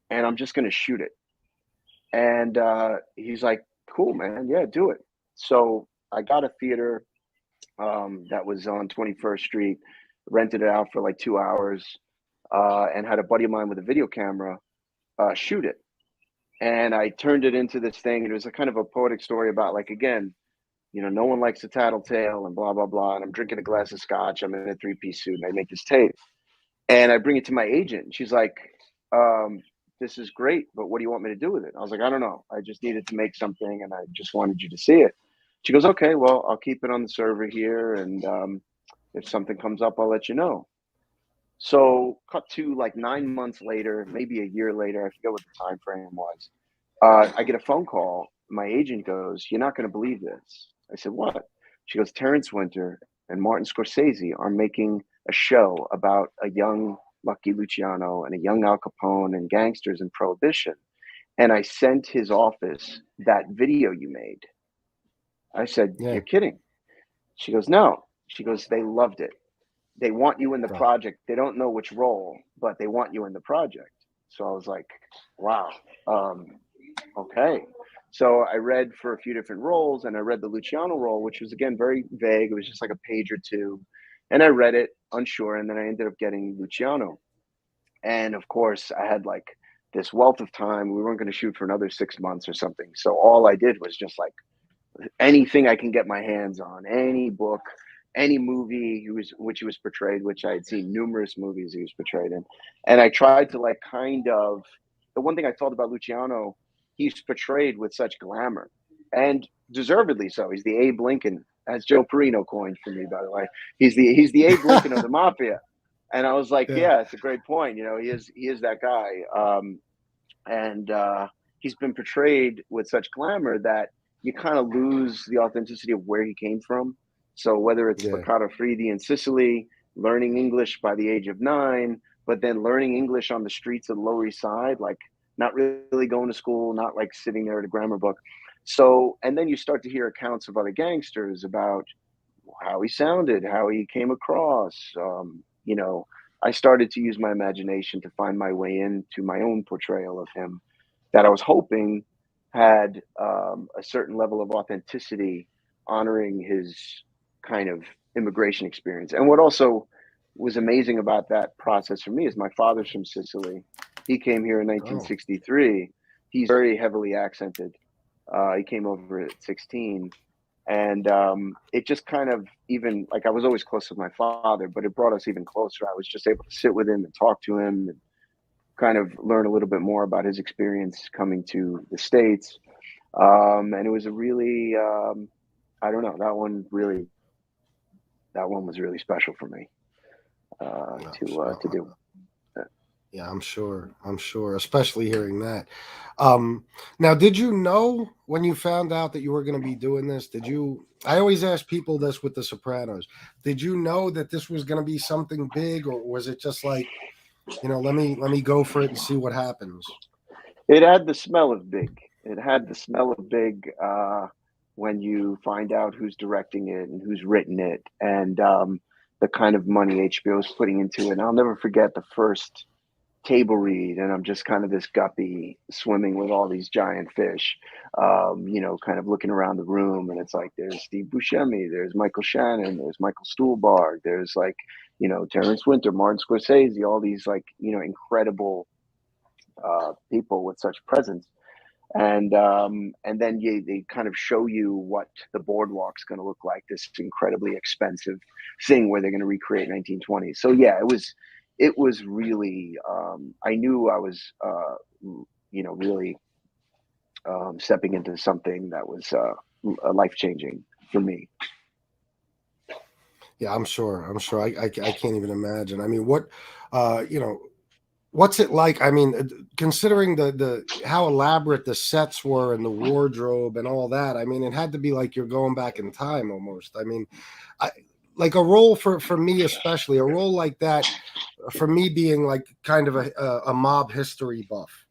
Speaker 8: and I'm just going to shoot it. And he's like, cool, man. Yeah, do it. So I got a theater that was on 21st Street, rented it out for like 2 hours, and had a buddy of mine with a video camera shoot it. And I turned it into this thing. And it was a kind of a poetic story about, like, again, no one likes a tattletale and blah, blah, blah. And I'm drinking a glass of scotch. I'm in a 3-piece suit, and I make this tape. And I bring it to my agent. She's like, this is great, but what do you want me to do with it? I was like, I don't know. I just needed to make something, and I just wanted you to see it. She goes, okay, well, I'll keep it on the server here, and if something comes up, I'll let you know. So cut to like 9 months later, maybe a year later, I forget what the time frame was. I get a phone call. My agent goes, you're not going to believe this. I said, what? She goes, Terrence Winter and Martin Scorsese are making a show about a young Lucky Luciano and a young Al Capone and gangsters in Prohibition. And I sent his office that video you made. I said,
Speaker 7: Yeah.
Speaker 8: you're kidding. She goes, no. She goes, they loved it. They want you in the project. They don't know which role, but they want you in the project. So I was like, wow. Okay. So I read for a few different roles, and I read the Luciano role, which was, again, very vague. It was just like a page or two. And I read it unsure. And then I ended up getting Luciano. And of course, I had like this wealth of time. We weren't going to shoot for another 6 months or something. So all I did was just like anything I can get my hands on, any book, any movie which he was portrayed, which I had seen numerous movies he was portrayed in. And I tried to like the one thing I thought about Luciano, he's portrayed with such glamour, and deservedly so. He's the Abe Lincoln as Joe Perino coined for me, by the way. He's the Abe Lincoln of the mafia. And I was like,
Speaker 7: Yeah.
Speaker 8: yeah, it's a great point. He is that guy. And he's been portrayed with such glamour that you kind of lose the authenticity of where he came from. So whether it's
Speaker 7: Yeah.
Speaker 8: Baccato Fridi in Sicily, learning English by the age of 9, but then learning English on the streets of the Lower East Side, like not really going to school, not like sitting there at a grammar book. So, and then you start to hear accounts of other gangsters about how he sounded, how he came across. I started to use my imagination to find my way into my own portrayal of him that I was hoping had a certain level of authenticity, honoring his kind of immigration experience. And what also was amazing about that process for me is my father's from Sicily. He came here in
Speaker 7: Oh,
Speaker 8: 1963. He's very heavily accented. He came over at 16. And it just kind of, even like, I was always close with my father, but it brought us even closer. I was just able to sit with him and talk to him and kind of learn a little bit more about his experience coming to the States. And it was a really, I don't know, that one was really special for me
Speaker 7: no,
Speaker 8: to do.
Speaker 7: yeah, I'm sure. I'm sure, especially hearing that. Now, did you know when you found out that you were going to be doing this? Did you? I always ask people this with The Sopranos. Did you know that this was going to be something big, or was it just like, let me go for it and see what happens?
Speaker 8: It had the smell of big. It had the smell of big when you find out who's directing it and who's written it, and the kind of money HBO is putting into it. And I'll never forget the first table read, and I'm just kind of this guppy swimming with all these giant fish, kind of looking around the room, and it's like there's Steve Buscemi, there's Michael Shannon, there's Michael Stuhlbarg, there's like, Terrence Winter, Martin Scorsese, all these like, incredible people with such presence. And then they kind of show you what the boardwalk's going to look like, this incredibly expensive thing where they're going to recreate 1920s. So yeah, it was really, I knew I was really stepping into something that was life changing for me.
Speaker 7: Yeah, I'm sure. I'm sure. I can't even imagine. I mean, uh, you know, what's it like? I mean, considering the how elaborate the sets were and the wardrobe and all that. I mean, it had to be like you're going back in time almost. I mean, I like a role for me, especially a role like that, for me being like kind of a mob history buff.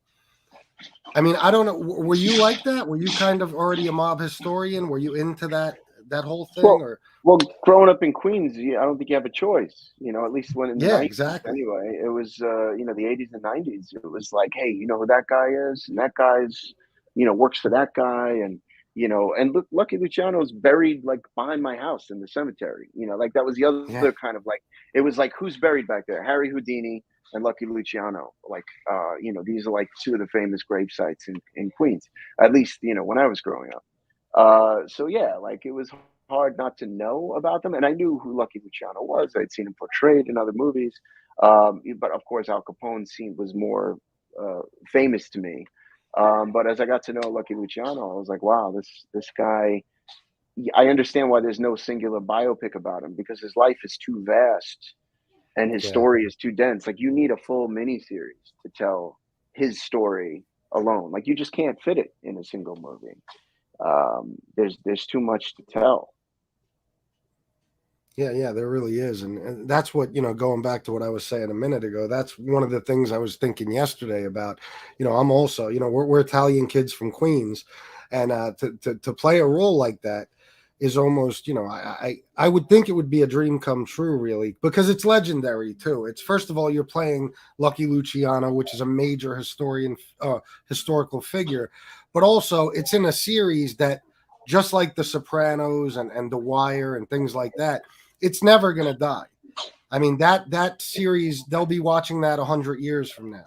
Speaker 7: I mean, I don't know. Were you like that? Were you kind of already a mob historian? Were you into that whole thing,
Speaker 8: Well,
Speaker 7: or?
Speaker 8: well, growing up in Queens, I don't think you have a choice. At least when in the
Speaker 7: Yeah,
Speaker 8: '90s,
Speaker 7: exactly.
Speaker 8: anyway, it was the '80s and '90s. It was like, hey, you know who that guy is, and that guy's works for that guy, and and look, Lucky Luciano's buried like behind my house in the cemetery. Like that was the
Speaker 7: Yeah,
Speaker 8: other kind of like, it was like, who's buried back there? Harry Houdini and Lucky Luciano. Like, these are like two of the famous grave sites in Queens, at least when I was growing up. So yeah, like it was hard not to know about them, and I knew who Lucky Luciano was. I'd seen him portrayed in other movies, but of course Al Capone's scene was more famous to me. But as I got to know Lucky Luciano, I was like, wow, this guy. I understand why there's no singular biopic about him, because his life is too vast and his
Speaker 7: yeah.
Speaker 8: story is too dense. Like you need a full miniseries to tell his story alone. Like you just can't fit it in a single movie. There's too much to tell.
Speaker 7: Yeah, yeah, there really is, and that's what Going back to what I was saying a minute ago, that's one of the things I was thinking yesterday about. I'm also, we're Italian kids from Queens, and to play a role like that is almost, I would think it would be a dream come true, really, because it's legendary too. It's first of all, you're playing Lucky Luciano, which is a major historical figure, but also it's in a series that, just like The Sopranos and The Wire and things like that, it's never going to die. I mean, that series, they'll be watching that 100 years from now.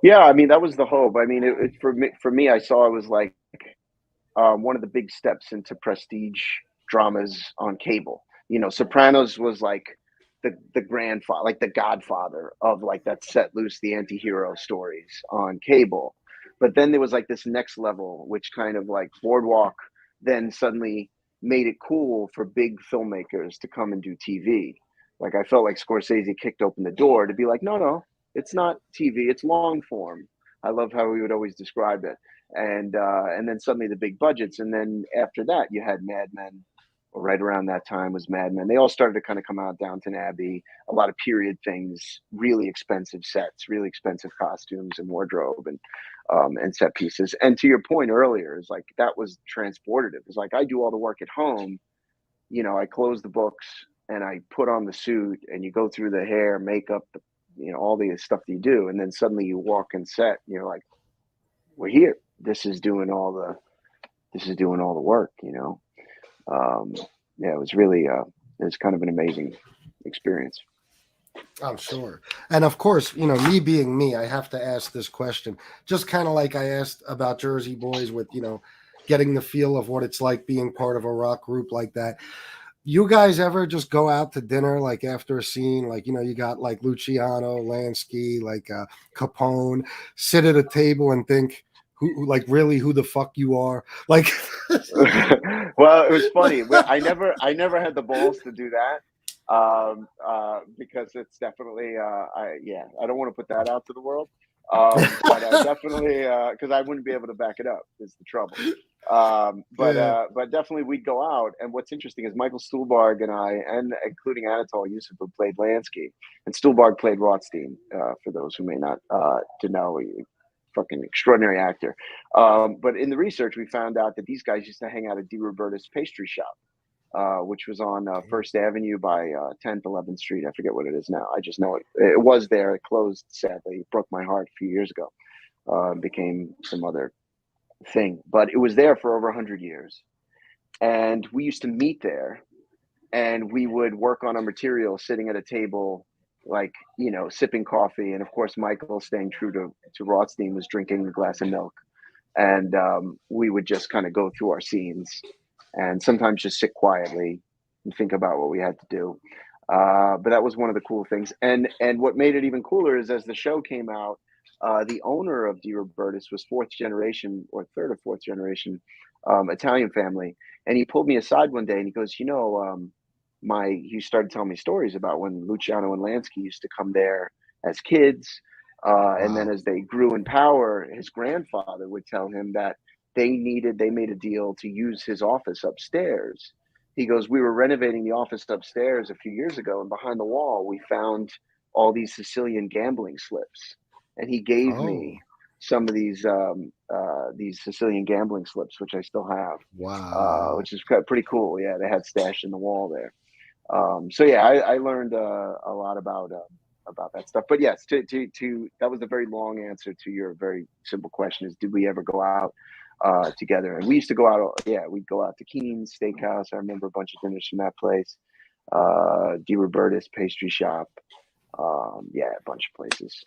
Speaker 8: Yeah, I mean that was the hope. I mean, for me, I saw it was like one of the big steps into prestige dramas on cable. Sopranos was like the grandfather, like the godfather of like that set loose the anti-hero stories on cable. But then there was like this next level, which kind of like Boardwalk then suddenly made it cool for big filmmakers to come and do TV. Like I felt like Scorsese kicked open the door to be like, no, it's not TV, it's long form. I love how he would always describe it. And then suddenly the big budgets, and then after that you had Mad Men. Or right around that time was Mad Men. They all started to kind of come out, Downton Abbey, a lot of period things, really expensive sets, really expensive costumes and wardrobe and set pieces. And to your point earlier, is like that was transportative. It's like I do all the work at home. I close the books and I put on the suit, and you go through the hair, makeup, all the stuff that you do, and then suddenly you walk in set, and you're like, we're here. This is doing all the work. Yeah, it was really it was kind of an amazing experience.
Speaker 7: I'm sure. And of course, me being me, I have to ask this question, just kind of like I asked about Jersey Boys with, getting the feel of what it's like being part of a rock group like that. You guys ever just go out to dinner, like after a scene, like, you got like Luciano, Lansky, like Capone, sit at a table and think, who the fuck you are? Like,
Speaker 8: well, it was funny. I never had the balls to do that. Because it's definitely, I don't want to put that out to the world. But I definitely, because I wouldn't be able to back it up is the trouble. But definitely we'd go out. And what's interesting is Michael Stuhlbarg and I, and including Anatol Yusuf, who played Lansky, and Stuhlbarg played Rothstein, for those who may not to know, fucking extraordinary actor. But in the research, we found out that these guys used to hang out at DeRoberta's pastry shop. Which was on First Avenue by 10th, 11th Street. I forget what it is now. I just know it was there. It closed, sadly. It broke my heart a few years ago. Became some other thing. But it was there for over 100 years. And we used to meet there. And we would work on our material sitting at a table, like, sipping coffee. And, of course, Michael, staying true to Rothstein, was drinking a glass of milk. And we would just kind of go through our scenes. And sometimes just sit quietly and think about what we had to do. But that was one of the cool things. And what made it even cooler is as the show came out, the owner of DeRoberta's was fourth generation or third or fourth generation Italian family. And he pulled me aside one day and he goes, he started telling me stories about when Luciano and Lansky used to come there as kids. And then as they grew in power, his grandfather would tell him that they made a deal to use his office upstairs. He goes, we were renovating the office upstairs a few years ago, and behind the wall, we found all these Sicilian gambling slips. And he gave me some of these Sicilian gambling slips, which I still have.
Speaker 7: Wow.
Speaker 8: Which is pretty cool. Yeah, they had stashed in the wall there. I learned a lot about that stuff. But yes, to that was a very long answer to your very simple question: is did we ever go out together? And we used to go out. Yeah, we'd go out to Keen's Steakhouse. I remember a bunch of dinners from that place. DeRoberta's pastry shop. A bunch of places.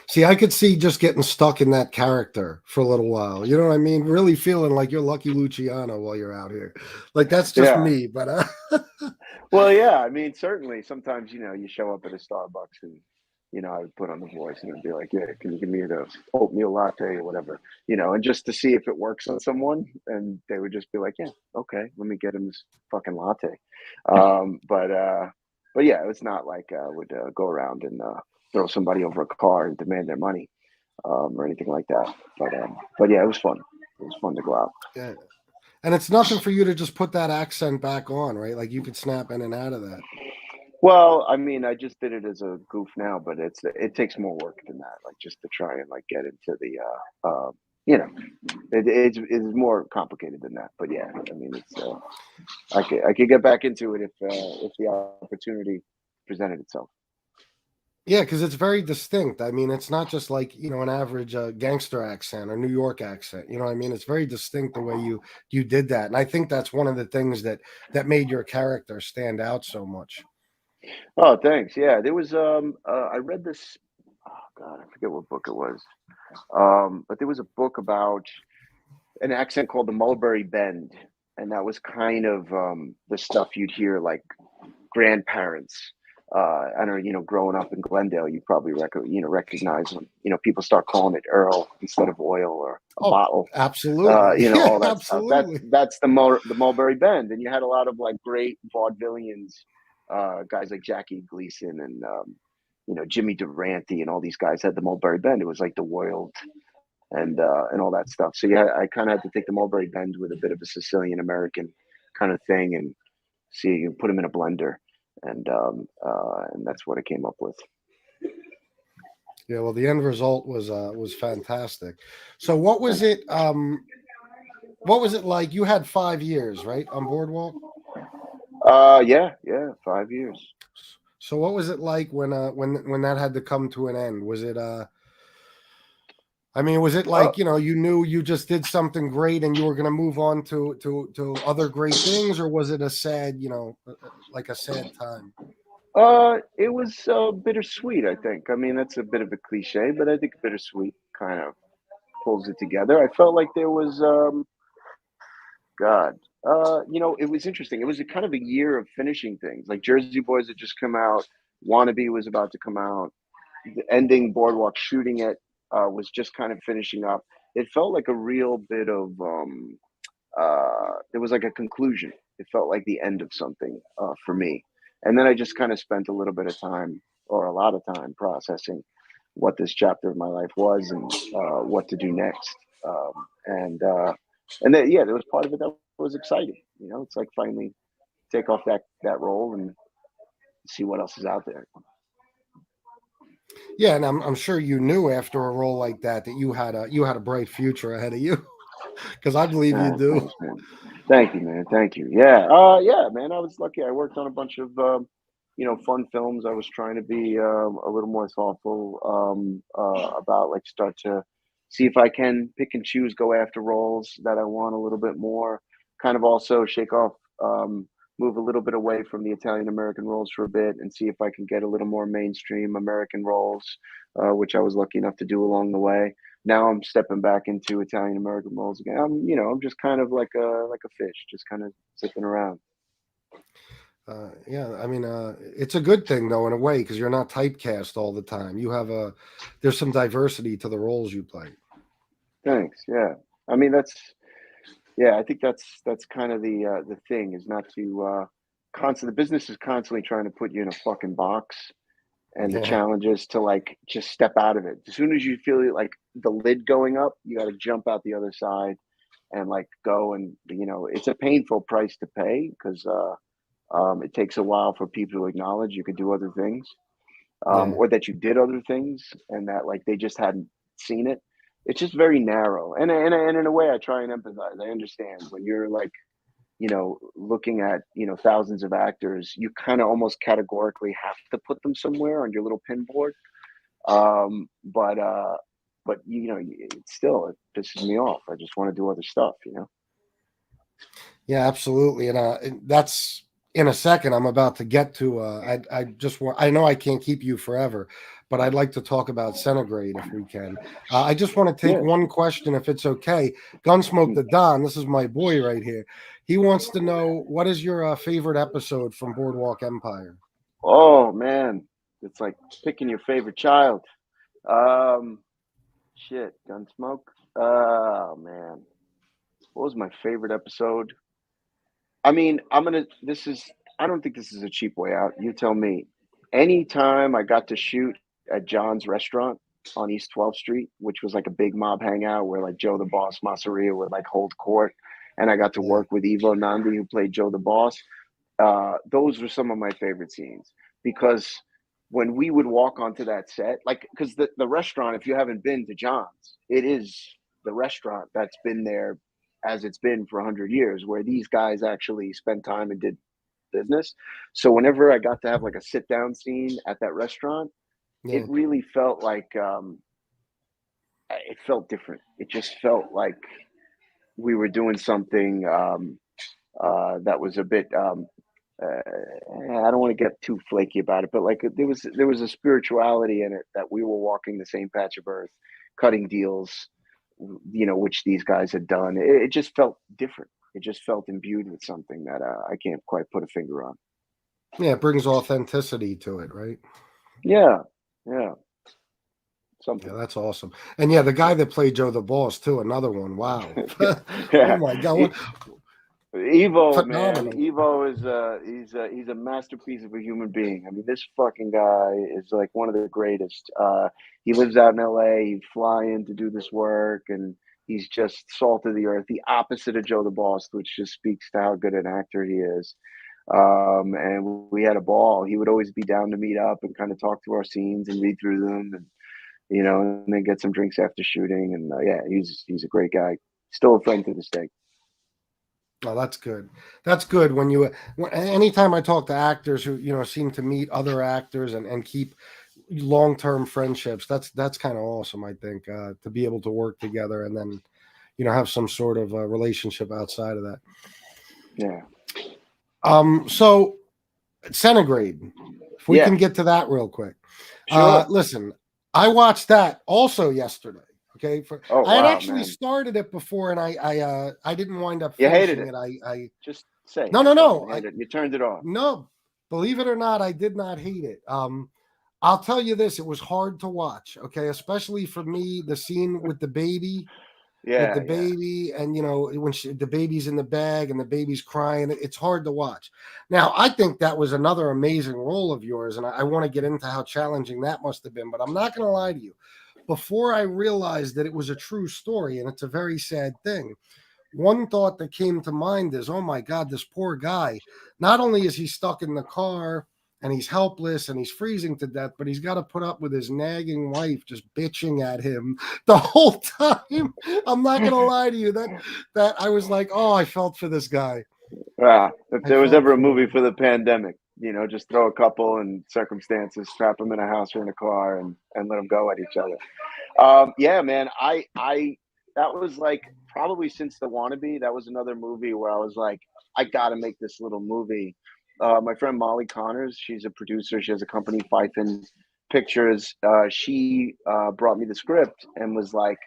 Speaker 7: See, I could see just getting stuck in that character for a little while. You know what I mean? Really feeling like you're Lucky Luciano while you're out here. Like that's just me. But
Speaker 8: well, yeah. I mean, certainly. Sometimes you show up at a Starbucks and I would put on the voice and it'd be like, yeah, can you give me the oatmeal latte or whatever, and just to see if it works on someone, and they would just be like, yeah, okay, let me get him this fucking latte. But yeah, it's not like I would go around and throw somebody over a car and demand their money or anything like that. But yeah, it was fun. It was fun to go out.
Speaker 7: Yeah. And it's nothing for you to just put that accent back on, right? Like you could snap in and out of that.
Speaker 8: Well, I mean, I just did it as a goof now, but it takes more work than that. Like just to try and like get into the, it's more complicated than that. But yeah, I mean, it's I could get back into it if the opportunity presented itself.
Speaker 7: Yeah, because it's very distinct. I mean, it's not just like an average gangster accent or New York accent. You know what I mean? It's very distinct the way you did that, and I think that's one of the things that made your character stand out so much.
Speaker 8: Oh, thanks. Yeah, there was I read this. Oh God, I forget what book it was. But there was a book about an accent called the Mulberry Bend, and that was kind of the stuff you'd hear like grandparents I don't know, growing up in Glendale, you probably recognize when, people start calling it Earl instead of oil or a
Speaker 7: Oh,
Speaker 8: bottle,
Speaker 7: absolutely. Yeah,
Speaker 8: all that stuff.
Speaker 7: absolutely.
Speaker 8: That's the Mulberry Bend. And you had a lot of like great vaudevillians, guys like Jackie Gleason and, Jimmy Durante and all these guys had the Mulberry Bend. It was like the World and all that stuff. So yeah, I kind of had to take the Mulberry Bend with a bit of a Sicilian American kind of thing and see you put them in a blender, and that's what I came up with.
Speaker 7: Yeah, well, the end result was fantastic. So what was it? What was it like? You had 5 years, right, on Boardwalk?
Speaker 8: Yeah, 5 years.
Speaker 7: So what was it like when that had to come to an end? Was it I mean, was it like, you knew you just did something great and you were going to move on to other great things, or was it a sad, like a sad time?
Speaker 8: It was bittersweet, I think. I mean, that's a bit of a cliche, but I think bittersweet kind of pulls it together. I felt like there was, God, it was interesting. It was a kind of a year of finishing things. Like Jersey Boys had just come out, Wannabe was about to come out, the ending Boardwalk, shooting it, was just kind of finishing up. It felt like a real bit of, it was like a conclusion. It felt like the end of something for me. And then I just kind of spent a little bit of time, or a lot of time, processing what this chapter of my life was and what to do next. And then, yeah, there was part of it that was exciting. It's like finally take off that role and see what else is out there.
Speaker 7: Yeah, and I'm sure you knew after a role like that you had a bright future ahead of you, because I believe you do.
Speaker 8: Thanks, man. Thank you, man. Thank you. Yeah. Yeah, man. I was lucky. I worked on a bunch of, fun films. I was trying to be a little more thoughtful about, like, start to see if I can pick and choose, go after roles that I want a little bit more. Kind of also shake off, move a little bit away from the Italian American roles for a bit, and see if I can get a little more mainstream American roles, which I was lucky enough to do along the way. Now I'm stepping back into Italian American roles again. I'm just kind of like a fish, just kind of zipping around.
Speaker 7: Yeah, I mean, it's a good thing though in a way, because you're not typecast all the time. There's some diversity to the roles you play.
Speaker 8: Thanks. Yeah. I mean, I think that's kind of the thing, is not to the business is constantly trying to put you in a fucking box, and the
Speaker 7: Yeah,
Speaker 8: challenge is to, like, just step out of it. As soon as you feel like the lid going up, you got to jump out the other side and, like, go. And it's a painful price to pay, because it takes a while for people to acknowledge you could do other things,
Speaker 7: yeah,
Speaker 8: or that you did other things, and that, like, they just hadn't seen it. It's just very narrow, and in a way, I try and empathize. I understand when you're, like, looking at, thousands of actors, you kind of almost categorically have to put them somewhere on your little pinboard. But it pisses me off. I just want to do other stuff.
Speaker 7: yeah, absolutely. And that's in a second. I'm about to get to. I just want. I know I can't keep you forever, but I'd like to talk about Centigrade if we can. I just want to take
Speaker 8: Yeah.
Speaker 7: one question, if it's okay. Gunsmoke the Don. This is my boy right here. He wants to know, what is your favorite episode from Boardwalk Empire?
Speaker 8: Oh man, it's like picking your favorite child. Um, Shit, Gunsmoke. Oh man, what was my favorite episode? I mean, This is. I don't think this is a cheap way out. You tell me. Anytime I got to shoot at John's restaurant on East 12th Street, which was like a big mob hangout where, like, Joe the Boss Masseria would, like, hold court, and I got to
Speaker 7: Yeah,
Speaker 8: work with Ivo Nandi, who played Joe the Boss. Those were some of my favorite scenes, because when we would walk onto that set, like, because the restaurant, if you haven't been to John's, it is the restaurant that's been there as it's been for 100 years, where these guys actually spent time and did business. So whenever I got to have, like, a sit down scene at that restaurant, it
Speaker 7: yeah,
Speaker 8: really felt like, it felt different. It just felt like we were doing something, that was a bit, I don't want to get too flaky about it, but, like, there was a spirituality in it, that we were walking the same patch of earth, cutting deals, which these guys had done. It just felt different. It just felt imbued with something that I can't quite put a finger on.
Speaker 7: Yeah, it brings authenticity to it, right?
Speaker 8: Yeah,
Speaker 7: Yeah,
Speaker 8: something.
Speaker 7: that's awesome. And yeah, the guy that played Joe the Boss too, another one. Wow. Oh
Speaker 8: Yeah.
Speaker 7: my God, what
Speaker 8: Evo, man,
Speaker 7: phenomenal.
Speaker 8: Evo is he's a masterpiece of a human being. I mean, this fucking guy is like one of the greatest. He lives out in LA. He'd fly in to do this work, and he's just salt of the earth, the opposite of Joe the Boss, which just speaks to how good an actor he is. And we had a ball. He would always be down to meet up and kind of talk through our scenes and read through them, and and then get some drinks after shooting. And yeah, he's a great guy. Still a friend to this day.
Speaker 7: Oh, that's good. That's good anytime I talk to actors who, seem to meet other actors and keep long-term friendships, that's kind of awesome, I think, to be able to work together and then, have some sort of a relationship outside of that.
Speaker 8: Yeah.
Speaker 7: So Centigrade, if we
Speaker 8: Yeah.
Speaker 7: can get to that real quick.
Speaker 8: Sure.
Speaker 7: Listen, I watched that also yesterday. Okay,
Speaker 8: Oh,
Speaker 7: I had
Speaker 8: wow,
Speaker 7: actually
Speaker 8: man.
Speaker 7: started it before, and I didn't wind up
Speaker 8: You hated
Speaker 7: finishing
Speaker 8: it.
Speaker 7: it. I
Speaker 8: Just say
Speaker 7: no
Speaker 8: it.
Speaker 7: no
Speaker 8: Say
Speaker 7: no
Speaker 8: you hated it. You turned it off.
Speaker 7: no, believe it or not, I did not hate it. I'll tell you this: it was hard to watch. Okay, especially for me, the scene with the baby. With
Speaker 8: Yeah,
Speaker 7: the
Speaker 8: yeah.
Speaker 7: baby, and when the baby's in the bag and the baby's crying, it's hard to watch. Now, I think that was another amazing role of yours, and I want to get into how challenging that must have been. But I'm not going to lie to you. Before I realized that it was a true story, and it's a very sad thing, one thought that came to mind is, oh my God, this poor guy. Not only is he stuck in the car and he's helpless and he's freezing to death, but he's got to put up with his nagging wife just bitching at him the whole time. I'm not gonna lie to you, that I was like, oh, I felt for this guy.
Speaker 8: If
Speaker 7: I
Speaker 8: there was
Speaker 7: felt
Speaker 8: ever a
Speaker 7: for
Speaker 8: movie
Speaker 7: him.
Speaker 8: for the pandemic, just throw a couple in circumstances, trap them in a house or in a car, and let them go at each other. Yeah, man. I that was like probably since The Wannabe. That was another movie where I was like, I got to make this little movie. My friend Molly Connors, she's a producer. She has a company, Fyfin Pictures. She brought me the script and was like,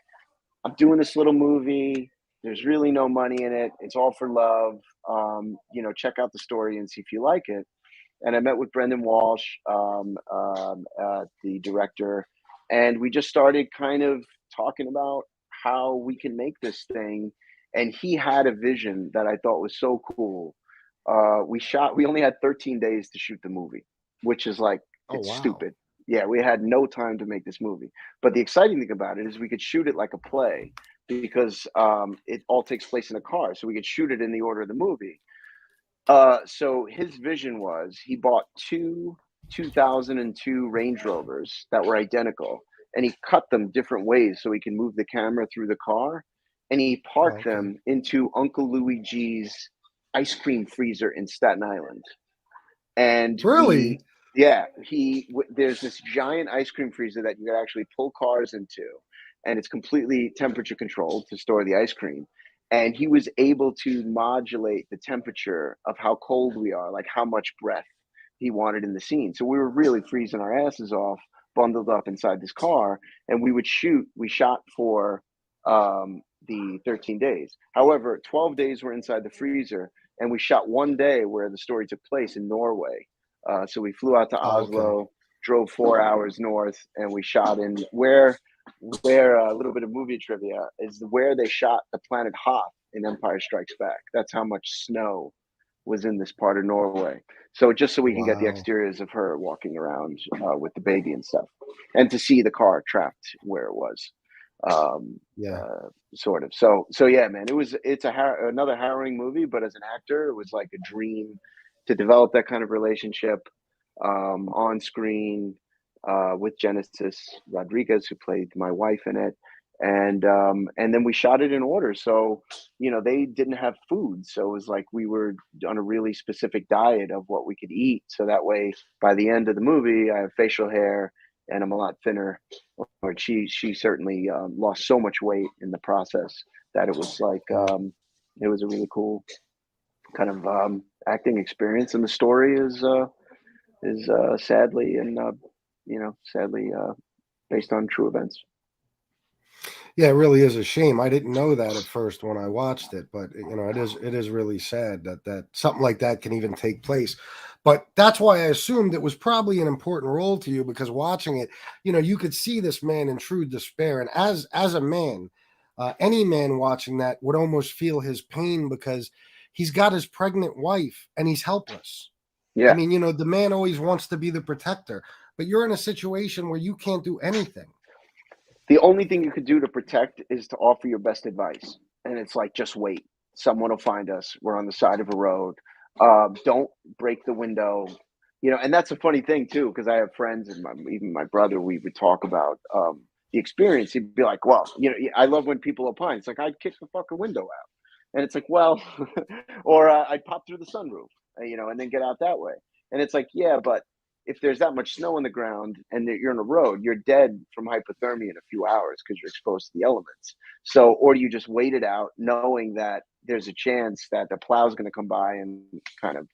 Speaker 8: I'm doing this little movie. There's really no money in it. It's all for love. Check out the story and see if you like it. And I met with Brendan Walsh, the director, and we just started kind of talking about how we can make this thing. And he had a vision that I thought was so cool. We only had 13 days to shoot the movie, which is like,
Speaker 7: Oh
Speaker 8: it's
Speaker 7: wow.
Speaker 8: stupid. Yeah, we had no time to make this movie. But the exciting thing about it is we could shoot it like a play because it all takes place in a car. So we could shoot it in the order of the movie. So his vision was he bought two 2002 Range Rovers that were identical, and he cut them different ways so he can move the camera through the car, and he
Speaker 7: Oh,
Speaker 8: parked
Speaker 7: okay.
Speaker 8: them into Uncle Louis G's ice cream freezer in Staten Island. And
Speaker 7: Really?
Speaker 8: there's this giant ice cream freezer that you can actually pull cars into, and it's completely temperature controlled to store the ice cream. And he was able to modulate the temperature of how cold we are, like how much breath he wanted in the scene. So we were really freezing our asses off, bundled up inside this car, and we shot for the 13 days. However, 12 days were inside the freezer, and we shot one day where the story took place in Norway. So we flew out to
Speaker 7: Oh, okay.
Speaker 8: Oslo, drove 4 hours north, and we shot in where a little bit of movie trivia is where they shot the planet Hoth in Empire Strikes Back. That's how much snow was in this part of Norway. So just so we can get the
Speaker 7: Wow.
Speaker 8: exteriors of her walking around with the baby and stuff, and to see the car trapped where it was,
Speaker 7: Yeah.
Speaker 8: sort of. So yeah, man, it's another harrowing movie, but as an actor, it was like a dream to develop that kind of relationship on screen with Genesis Rodriguez, who played my wife in it, and then we shot it in order. So they didn't have food, so it was like we were on a really specific diet of what we could eat. So that way, by the end of the movie, I have facial hair and I'm a lot thinner. Or she certainly lost so much weight in the process that it was like it was a really cool kind of acting experience. And the story is sadly sadly based on true events.
Speaker 7: Yeah, it really is a shame. I didn't know that at first when I watched it, but it is really sad that something like that can even take place. But that's why I assumed it was probably an important role to you, because watching it, you could see this man in true despair, and as a man, any man watching that would almost feel his pain, because he's got his pregnant wife and he's helpless. I
Speaker 8: Yeah.
Speaker 7: mean, the man always wants to be the protector, but you're in a situation where you can't do anything.
Speaker 8: The only thing you could do to protect is to offer your best advice. And it's like, just wait. Someone will find us. We're on the side of a road. Don't break the window. And that's a funny thing too, because I have friends and even my brother, we would talk about the experience. He'd be like, well, I love when people opine. It's like, I'd kick the fucking window out. And it's like, well, or I'd pop through the sunroof, and then get out that way. And it's like, yeah, but if there's that much snow on the ground and you're on a road, you're dead from hypothermia in a few hours because you're exposed to the elements. So, or do you just wait it out, knowing that there's a chance that the plow's going to come by and kind of,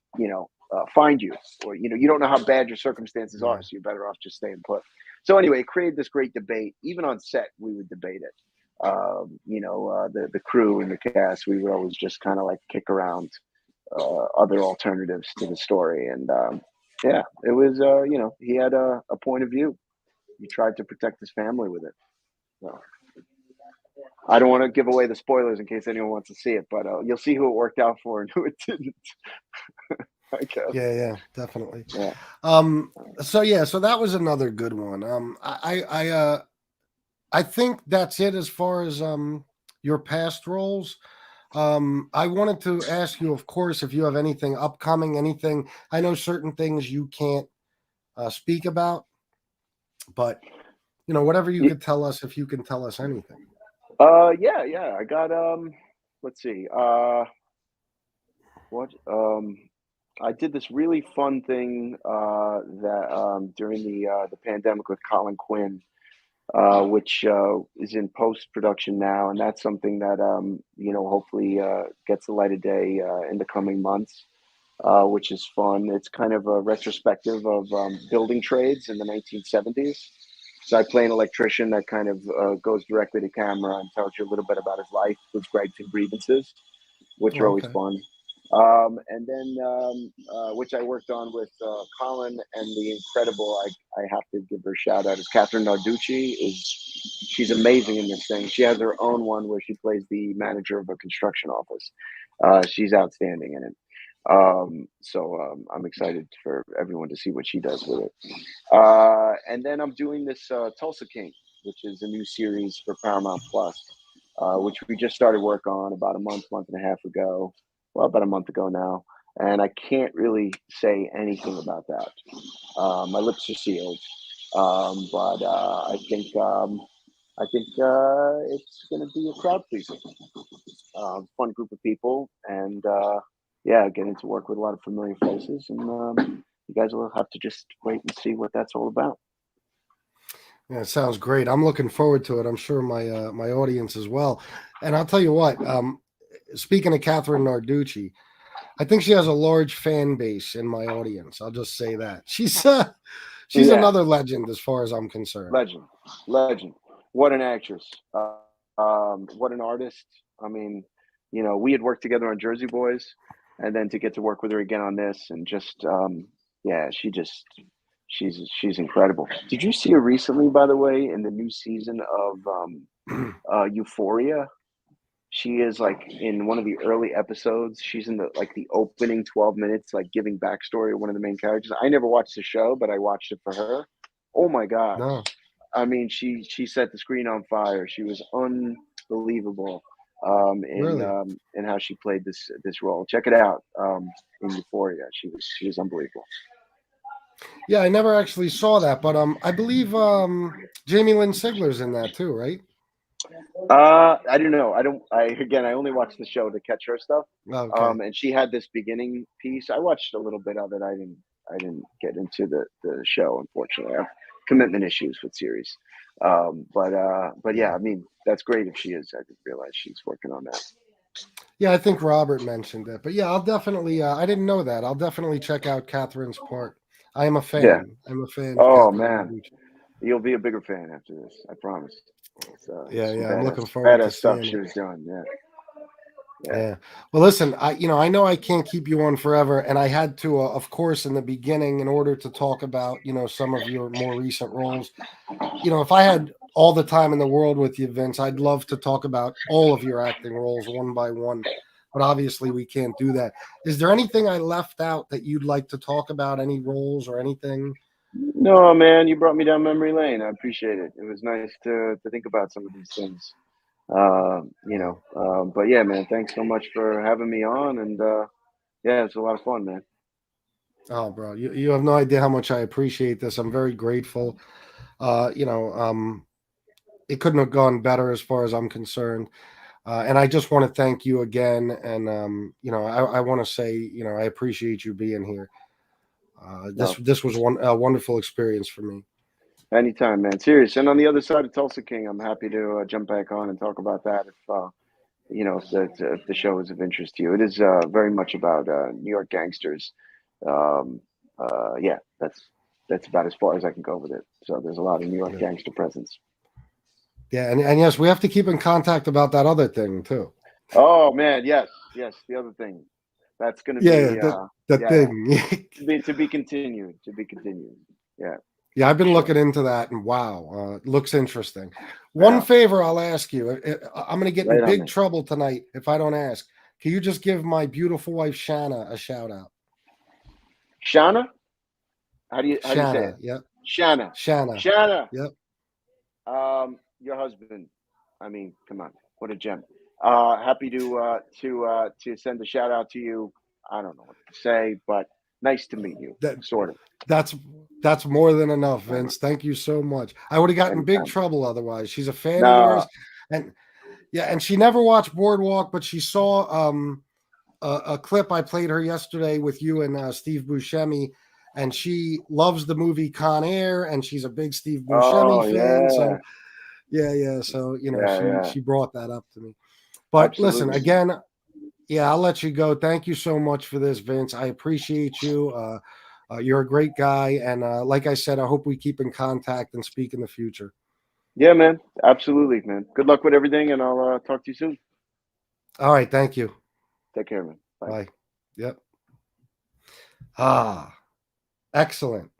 Speaker 8: find you, or you don't know how bad your circumstances are, so you're better off just staying put. So anyway, it created this great debate. Even on set, we would debate it. The crew and the cast, we would always just kind of like kick around other alternatives to the story, and yeah, it was, he had a point of view. He tried to protect his family with it. So I don't want to give away the spoilers in case anyone wants to see it, but you'll see who it worked out for and who it didn't. I guess.
Speaker 7: Yeah, definitely.
Speaker 8: Yeah.
Speaker 7: So that was another good one. I think that's it as far as your past roles. I wanted to ask you, of course, if you have anything upcoming, anything. I know certain things you can't speak about, but whatever you could tell us, if you can tell us anything.
Speaker 8: Yeah. I got let's see. I did this really fun thing that during the pandemic with Colin Quinn, which is in post production now, and that's something that hopefully gets the light of day in the coming months, which is fun. It's kind of a retrospective of building trades in the 1970s. So I play an electrician that kind of goes directly to camera and tells you a little bit about his life with gripes and grievances, which are always fun. And then, which I worked on with Colin, and the incredible, I have to give her a shout out, is Catherine Narducci. She's amazing in this thing. She has her own one where she plays the manager of a construction office. She's outstanding in it. So I'm excited for everyone to see what she does with it. And then I'm doing this Tulsa King, which is a new series for Paramount Plus, which we just started work on about a month and a half ago. Well, about a month ago now, and I can't really say anything about that. My lips are sealed, but I think it's going to be a crowd pleaser. Fun group of people, and getting to work with a lot of familiar faces, and you guys will have to just wait and see what that's all about.
Speaker 7: Yeah, it sounds great. I'm looking forward to it. I'm sure my audience as well. And I'll tell you what. Speaking of Catherine Narducci, I think she has a large fan base in my audience. I'll just say that she's another legend as far as I'm concerned.
Speaker 8: Legend. What an actress. What an artist. I mean, we had worked together on Jersey Boys, and then to get to work with her again on this, and just she's incredible. Did you see her recently, by the way, in the new season of Euphoria? She is like in one of the early episodes. She's in the opening 12 minutes, like giving backstory of one of the main characters. I never watched the show, but I watched it for her. Oh my God.
Speaker 7: No.
Speaker 8: I mean, she set the screen on fire. She was unbelievable in how she played this role. Check it out in Euphoria. She was unbelievable.
Speaker 7: Yeah, I never actually saw that, but I believe Jamie Lynn Sigler's in that too, right?
Speaker 8: I don't know. I only watched the show to catch her stuff.
Speaker 7: Okay.
Speaker 8: And she had this beginning piece. I watched a little bit of it. I didn't get into the show, unfortunately. I have commitment issues with series. But yeah, I mean, that's great if she is. I didn't realize she's working on that.
Speaker 7: Yeah, I think Robert mentioned it. But yeah, I'll definitely I didn't know that. I'll definitely check out Catherine's part. I am a fan.
Speaker 8: Yeah.
Speaker 7: I'm a fan.
Speaker 8: Oh
Speaker 7: of
Speaker 8: man. You'll be a bigger fan after this, I promise. So
Speaker 7: Yeah,
Speaker 8: some
Speaker 7: yeah. I'm looking
Speaker 8: badass,
Speaker 7: forward to
Speaker 8: badass stuff
Speaker 7: seeing
Speaker 8: she
Speaker 7: it.
Speaker 8: was doing. Yeah.
Speaker 7: Yeah. Well, listen, I know I can't keep you on forever, and I had to, of course, in the beginning, in order to talk about, some of your more recent roles. If I had all the time in the world with you, Vince, I'd love to talk about all of your acting roles one by one, but obviously we can't do that. Is there anything I left out that you'd like to talk about? Any roles or anything?
Speaker 8: No, man, you brought me down memory lane. I appreciate it. It was nice to think about some of these things. But yeah, man, thanks so much for having me on, and yeah, it's a lot of fun, man.
Speaker 7: Oh, bro, you have no idea how much I appreciate this. I'm very grateful. Uh, you know, um, it couldn't have gone better as far as I'm concerned. And I just want to thank you again. And I want to say, I appreciate you being here. This
Speaker 8: No,
Speaker 7: this was a wonderful experience for me.
Speaker 8: anytime, man. Serious. And on the other side of Tulsa King, I'm happy to jump back on and talk about that if the show is of interest to you. It is very much about New York gangsters. Um, yeah, that's about as far as I can go with it. So there's a lot of New York
Speaker 7: Yeah,
Speaker 8: gangster presence.
Speaker 7: yeah, and yes, we have to keep in contact about that other thing too.
Speaker 8: Oh man, yes, yes. The other thing, that's going to
Speaker 7: Yeah,
Speaker 8: be
Speaker 7: the
Speaker 8: yeah,
Speaker 7: thing.
Speaker 8: to be continued. To be continued. Yeah,
Speaker 7: Yeah, I've
Speaker 8: for
Speaker 7: been
Speaker 8: sure.
Speaker 7: looking into that, and wow, looks interesting. One
Speaker 8: Yeah,
Speaker 7: favor I'll ask you. I'm going to get in
Speaker 8: right on,
Speaker 7: big
Speaker 8: man.
Speaker 7: trouble tonight if I don't ask. Can you just give my beautiful wife Shanna a shout out?
Speaker 8: Shauna, how do you say
Speaker 7: Shanna,
Speaker 8: it?
Speaker 7: yep.
Speaker 8: Shana,
Speaker 7: Shanna,
Speaker 8: Shana.
Speaker 7: yep.
Speaker 8: Your husband. I mean, come on, what a gem. Happy to send a shout out to you. I don't know what to say, but nice to meet you.
Speaker 7: That
Speaker 8: Sort of.
Speaker 7: that's that's more than enough,
Speaker 8: All right,
Speaker 7: Vince. Thank you so much. I would have gotten in big
Speaker 8: anytime.
Speaker 7: trouble otherwise. She's a fan of
Speaker 8: No.
Speaker 7: yours, and yeah, and she never watched Boardwalk, but she saw a clip I played her yesterday with you and Steve Buscemi, and she loves the movie Con Air, and she's a big Steve Buscemi
Speaker 8: Oh
Speaker 7: fan.
Speaker 8: yeah.
Speaker 7: So yeah. So
Speaker 8: Yeah. Yeah.
Speaker 7: she brought that up to me. But listen,
Speaker 8: Absolutely, man.
Speaker 7: again, yeah, I'll let you go. Thank you so much for this, Vince. I appreciate you. You're a great guy, and like I said, I hope we keep in contact and speak in the future.
Speaker 8: Yeah, man. Absolutely, man. Good luck with everything, and I'll talk to you soon.
Speaker 7: All right, thank you.
Speaker 8: Take care, man. Bye.
Speaker 7: Bye. Yep. Ah, excellent.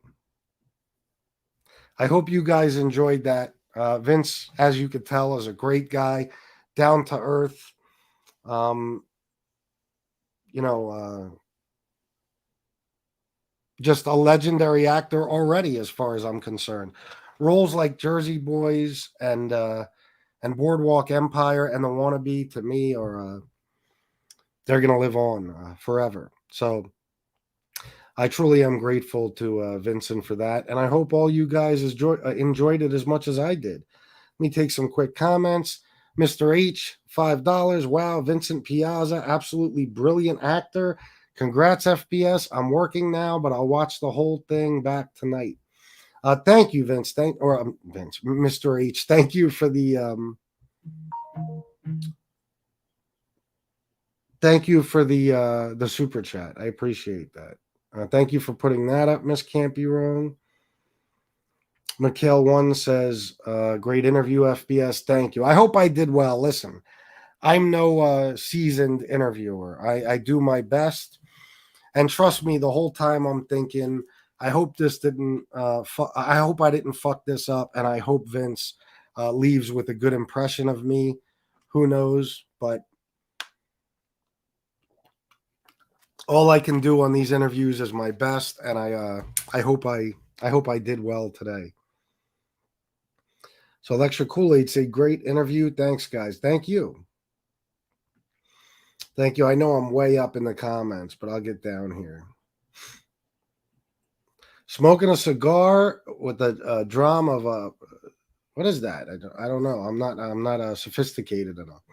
Speaker 7: I hope you guys enjoyed that. Vince, as you could tell, is a great guy, down to earth. Um, you know, just a legendary actor already, as far as I'm concerned. Roles like Jersey Boys and Boardwalk Empire and The Wannabe to me are they're going to live on forever. So I truly am grateful to Vincent for that, and I hope all you guys enjoyed it as much as I did. Let me take some quick comments. Mr. H, $5. Wow, Vincent Piazza, absolutely brilliant actor. Congrats, FBS. I'm working now, but I'll watch the whole thing back tonight. Thank you, Vince. Vince, Mr. H. Thank you for the super chat. I appreciate that. Thank you for putting that up, Miss Can't Be Wrong. Mikhail One says, great interview, FBS. Thank you. I hope I did well. Listen, I'm no seasoned interviewer. I do my best. And trust me, the whole time I'm thinking, I hope this didn't, I hope I didn't fuck this up. And I hope Vince leaves with a good impression of me. Who knows? But all I can do on these interviews is my best. And I hope I did well today. So Electra Kool-Aid say, great interview. Thanks, guys. Thank you. Thank you. I know I'm way up in the comments, but I'll get down here. Smoking a cigar with a drum of a what is that? I don't know. I'm not sophisticated enough.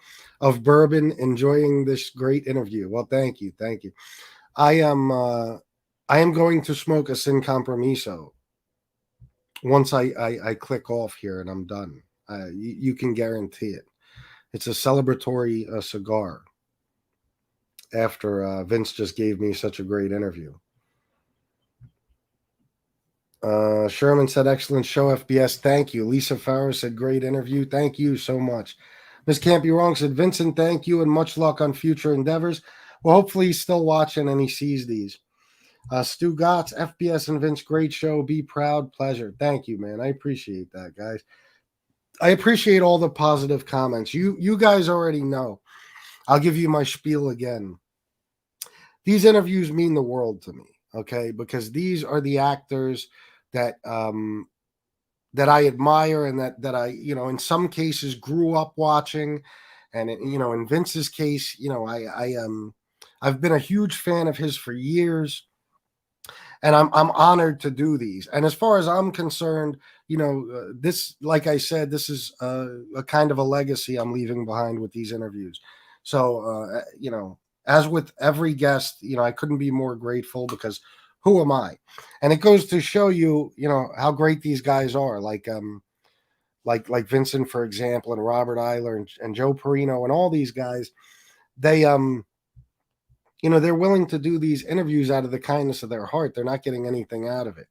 Speaker 7: Of bourbon, enjoying this great interview. Well, thank you. I am going to smoke a sin compromiso once I click off here and I'm done. You can guarantee it. It's a celebratory cigar after Vince just gave me such a great interview. Sherman said, excellent show, FBS. Thank you. Lisa Farrow said, great interview. Thank you so much. Miss Can't Be Wrong said, Vincent, thank you and much luck on future endeavors. Well, hopefully he's still watching and he sees these. Stu Gotts, FBS and Vince, great show. Be proud. Pleasure. Thank you, man. I appreciate that, guys. I appreciate all the positive comments. You guys already know. I'll give you my spiel again. These interviews mean the world to me, okay? Because these are the actors that that I admire and that I, in some cases grew up watching. And, in Vince's case, I've been a huge fan of his for years. And I'm honored to do these. And as far as I'm concerned, this, like I said, this is a kind of a legacy I'm leaving behind with these interviews. So, as with every guest, I couldn't be more grateful because who am I? And it goes to show you, how great these guys are. Like Vincent, for example, and Robert Eiler and Joe Perino and all these guys, they, they're willing to do these interviews out of the kindness of their heart. They're not getting anything out of it.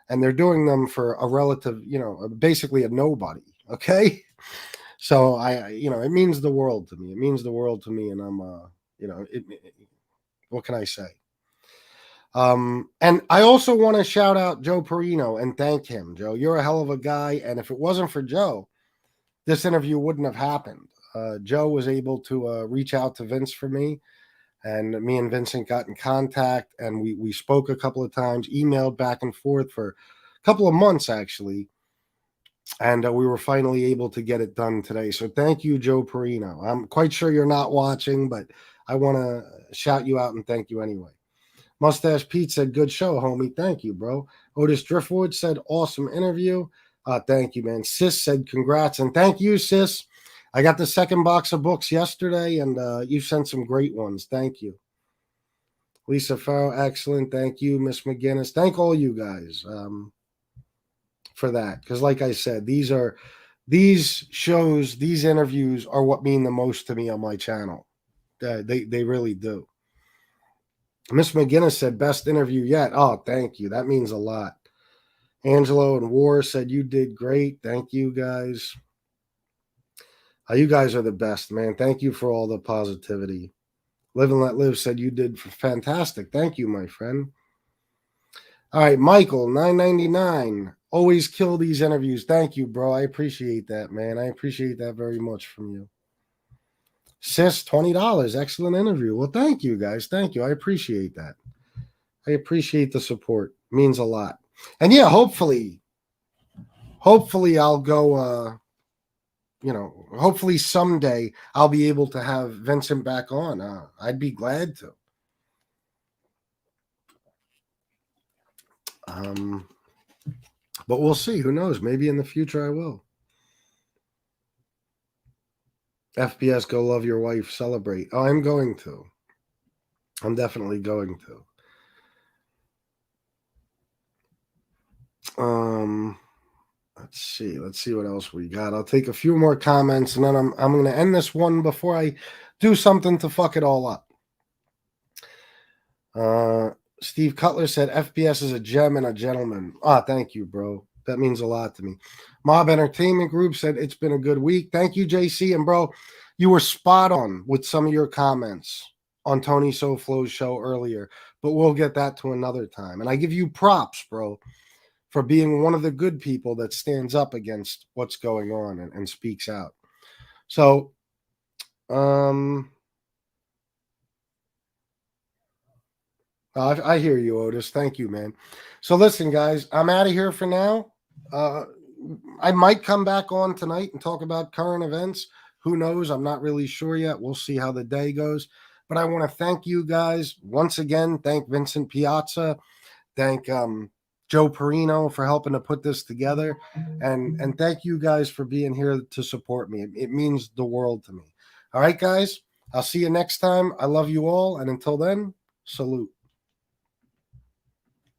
Speaker 7: And they're doing them for a relative, basically a nobody. Okay. So it means the world to me. It means the world to me. And I'm, what can I say? And I also want to shout out Joe Perino and thank him. Joe, you're a hell of a guy. And if it wasn't for Joe, this interview wouldn't have happened. Joe was able to reach out to Vince for me. And me and Vincent got in contact and we spoke a couple of times, emailed back and forth for a couple of months, actually. And we were finally able to get it done today. So thank you, Joe Perino. I'm quite sure you're not watching, but I want to shout you out and thank you anyway. Mustache Pete said, good show, homie. Thank you, bro. Otis Driftwood said, awesome interview. Thank you, man. Sis said, congrats. And thank you, sis. I got the second box of books yesterday, and you sent some great ones. Thank you. Lisa Farrow, excellent. Thank you, Miss McGinnis. Thank all you guys for that. Because like I said, these shows, these interviews are what mean the most to me on my channel. They really do. Miss McGinnis said, best interview yet. Oh, thank you. That means a lot. Angelo and War said, you did great. Thank you, guys. You guys are the best, man. Thank you for all the positivity. Live and Let Live said you did fantastic. Thank you, my friend. All right, Michael, $9.99. Always kill these interviews. Thank you, bro. I appreciate that, man. I appreciate that very much from you. Sis, $20. Excellent interview. Well, thank you, guys. Thank you. I appreciate that. I appreciate the support. It means a lot. And yeah, hopefully I'll go hopefully someday I'll be able to have Vincent back on. I'd be glad to. But we'll see. Who knows? Maybe in the future I will. FBS, go love your wife. Celebrate. Oh, I'm going to. I'm definitely going to. Let's see what else we got. I'll take a few more comments and then I'm going to end this one before I do something to fuck it all up. Steve Cutler said FBS is a gem and a gentleman. Thank you, bro. That means a lot to me. Mob Entertainment Group said it's been a good week. Thank you, JC. And bro, you were spot on with some of your comments on Tony Soflo's show earlier, but we'll get that to another time. And I give you props, bro, for being one of the good people that stands up against what's going on and speaks out. So, I hear you, Otis. Thank you, man. So listen, guys, I'm out of here for now. I might come back on tonight and talk about current events. Who knows? I'm not really sure yet. We'll see how the day goes. But I want to thank you guys once again. Thank Vincent Piazza. Thank Joe Perino for helping to put this together. And thank you guys for being here to support me. It means the world to me. All right, guys. I'll see you next time. I love you all. And until then, salute.